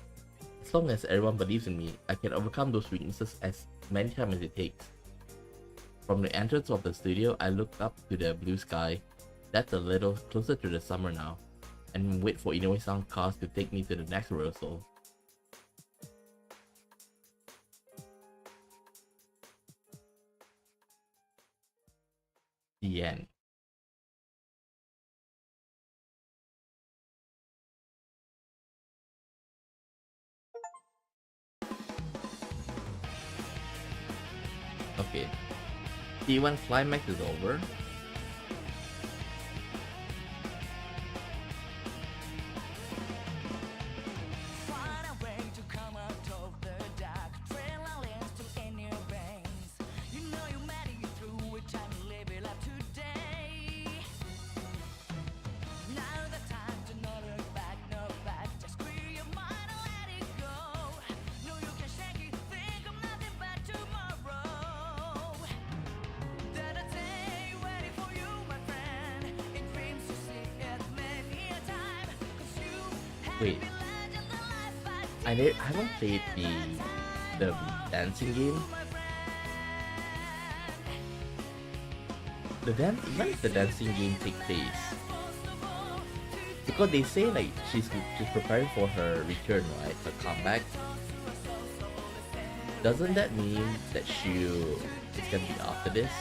As long as everyone believes in me, I can overcome those weaknesses as many times as it takes. From the entrance of the studio, I look up to the blue sky. That's a little closer to the summer now, and wait for Inoue-san's cars to take me to the next rehearsal. The end. Okay, P-1 CLIMAX is over. Wait, I haven't played the dancing game. When does the dancing game take place? Because they say like she's preparing for her return, right? Her comeback. Doesn't that mean that it's gonna be after this?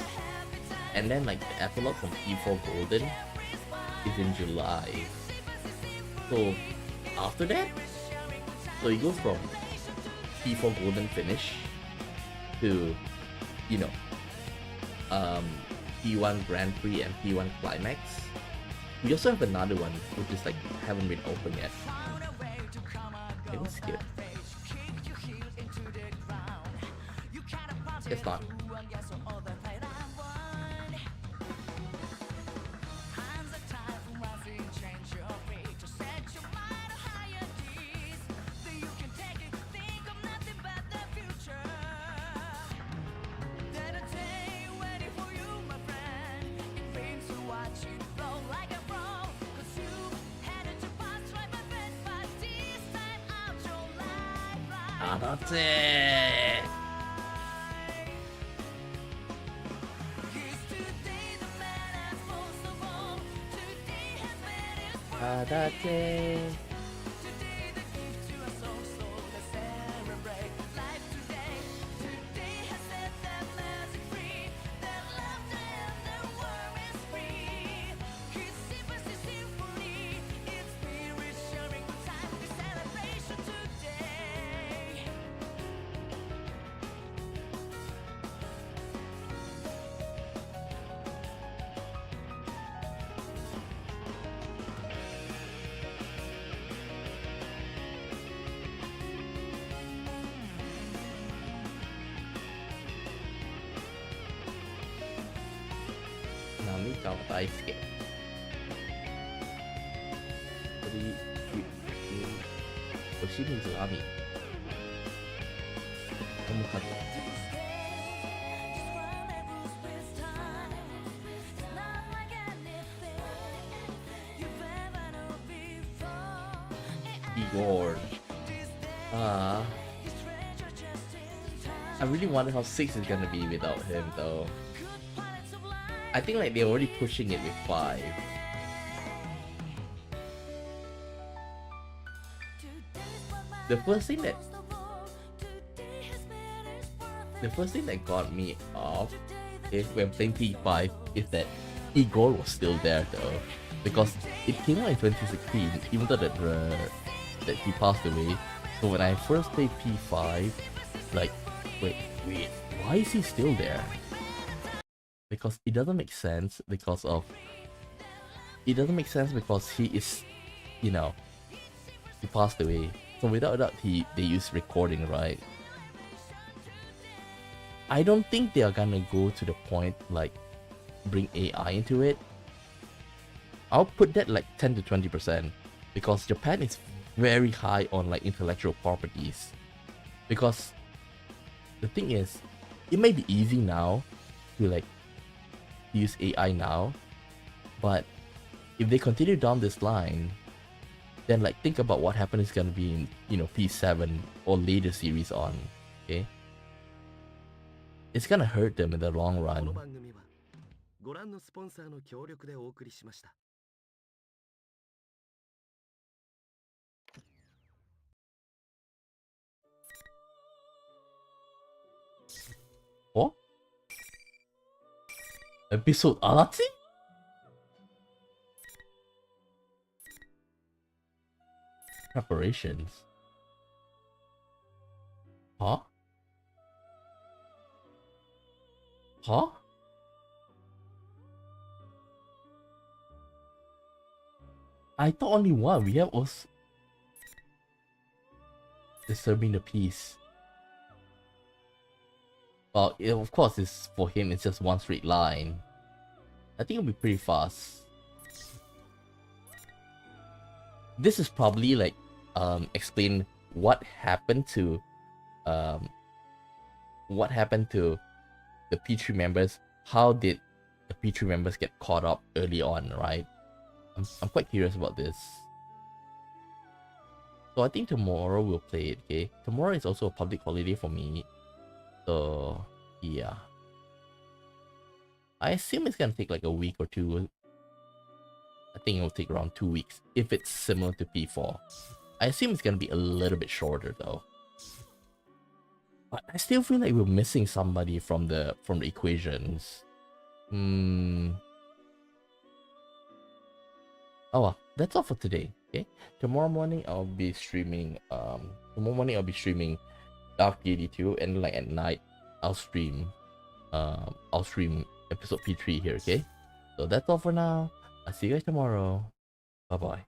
And then like the epilogue from P4 Golden is in July. So after that, so it goes from P4 Golden finish to, you know, P1 Grand Prix and P1 CLIMAX. We also have another one which is like haven't been open yet. Okay, let's skip. Let's not. That's it. That's it. 顔大好き。星水亜美。この感じ。Igor. I really wonder how 6 is gonna be without him though. I think like they're already pushing it with 5. The first thing that got me off is when playing P5 is that Igor was still there though. Because it came out in 2016, even though that he passed away. So when I first played P5, like, wait, why is he still there? Because it doesn't make sense because he is, you know, he passed away. So without a doubt, they use recording, right? I don't think they are gonna go to the point like bring AI into it. I'll put that like 10 to 20% because Japan is very high on like intellectual properties. Because the thing is, it may be easy now to like use AI now, but if they continue down this line, then like think about what happened is gonna be in, you know, P7 or later series on, okay? It's gonna hurt them in the long run. What? Episode 80? Preparations. Huh? Huh? I thought only one. We have also disturbing the peace. Well, of course, it's for him. It's just one straight line. I think it'll be pretty fast. This is probably like explain what happened to the P3 members. How did the P3 members get caught up early on, right? I'm quite curious about this. So I think tomorrow we'll play it, okay? Tomorrow is also a public holiday for me. So yeah. I assume it's gonna take like a week or two. I think it'll take around 2 weeks if it's similar to P4. I assume it's gonna be a little bit shorter though. But I still feel like we're missing somebody from the equations. Oh well, that's all for today. Okay, tomorrow morning I'll be streaming. Dark 82, and like at night I'll stream episode P3 here. Okay, so that's all for now. I'll see you guys tomorrow. Bye bye.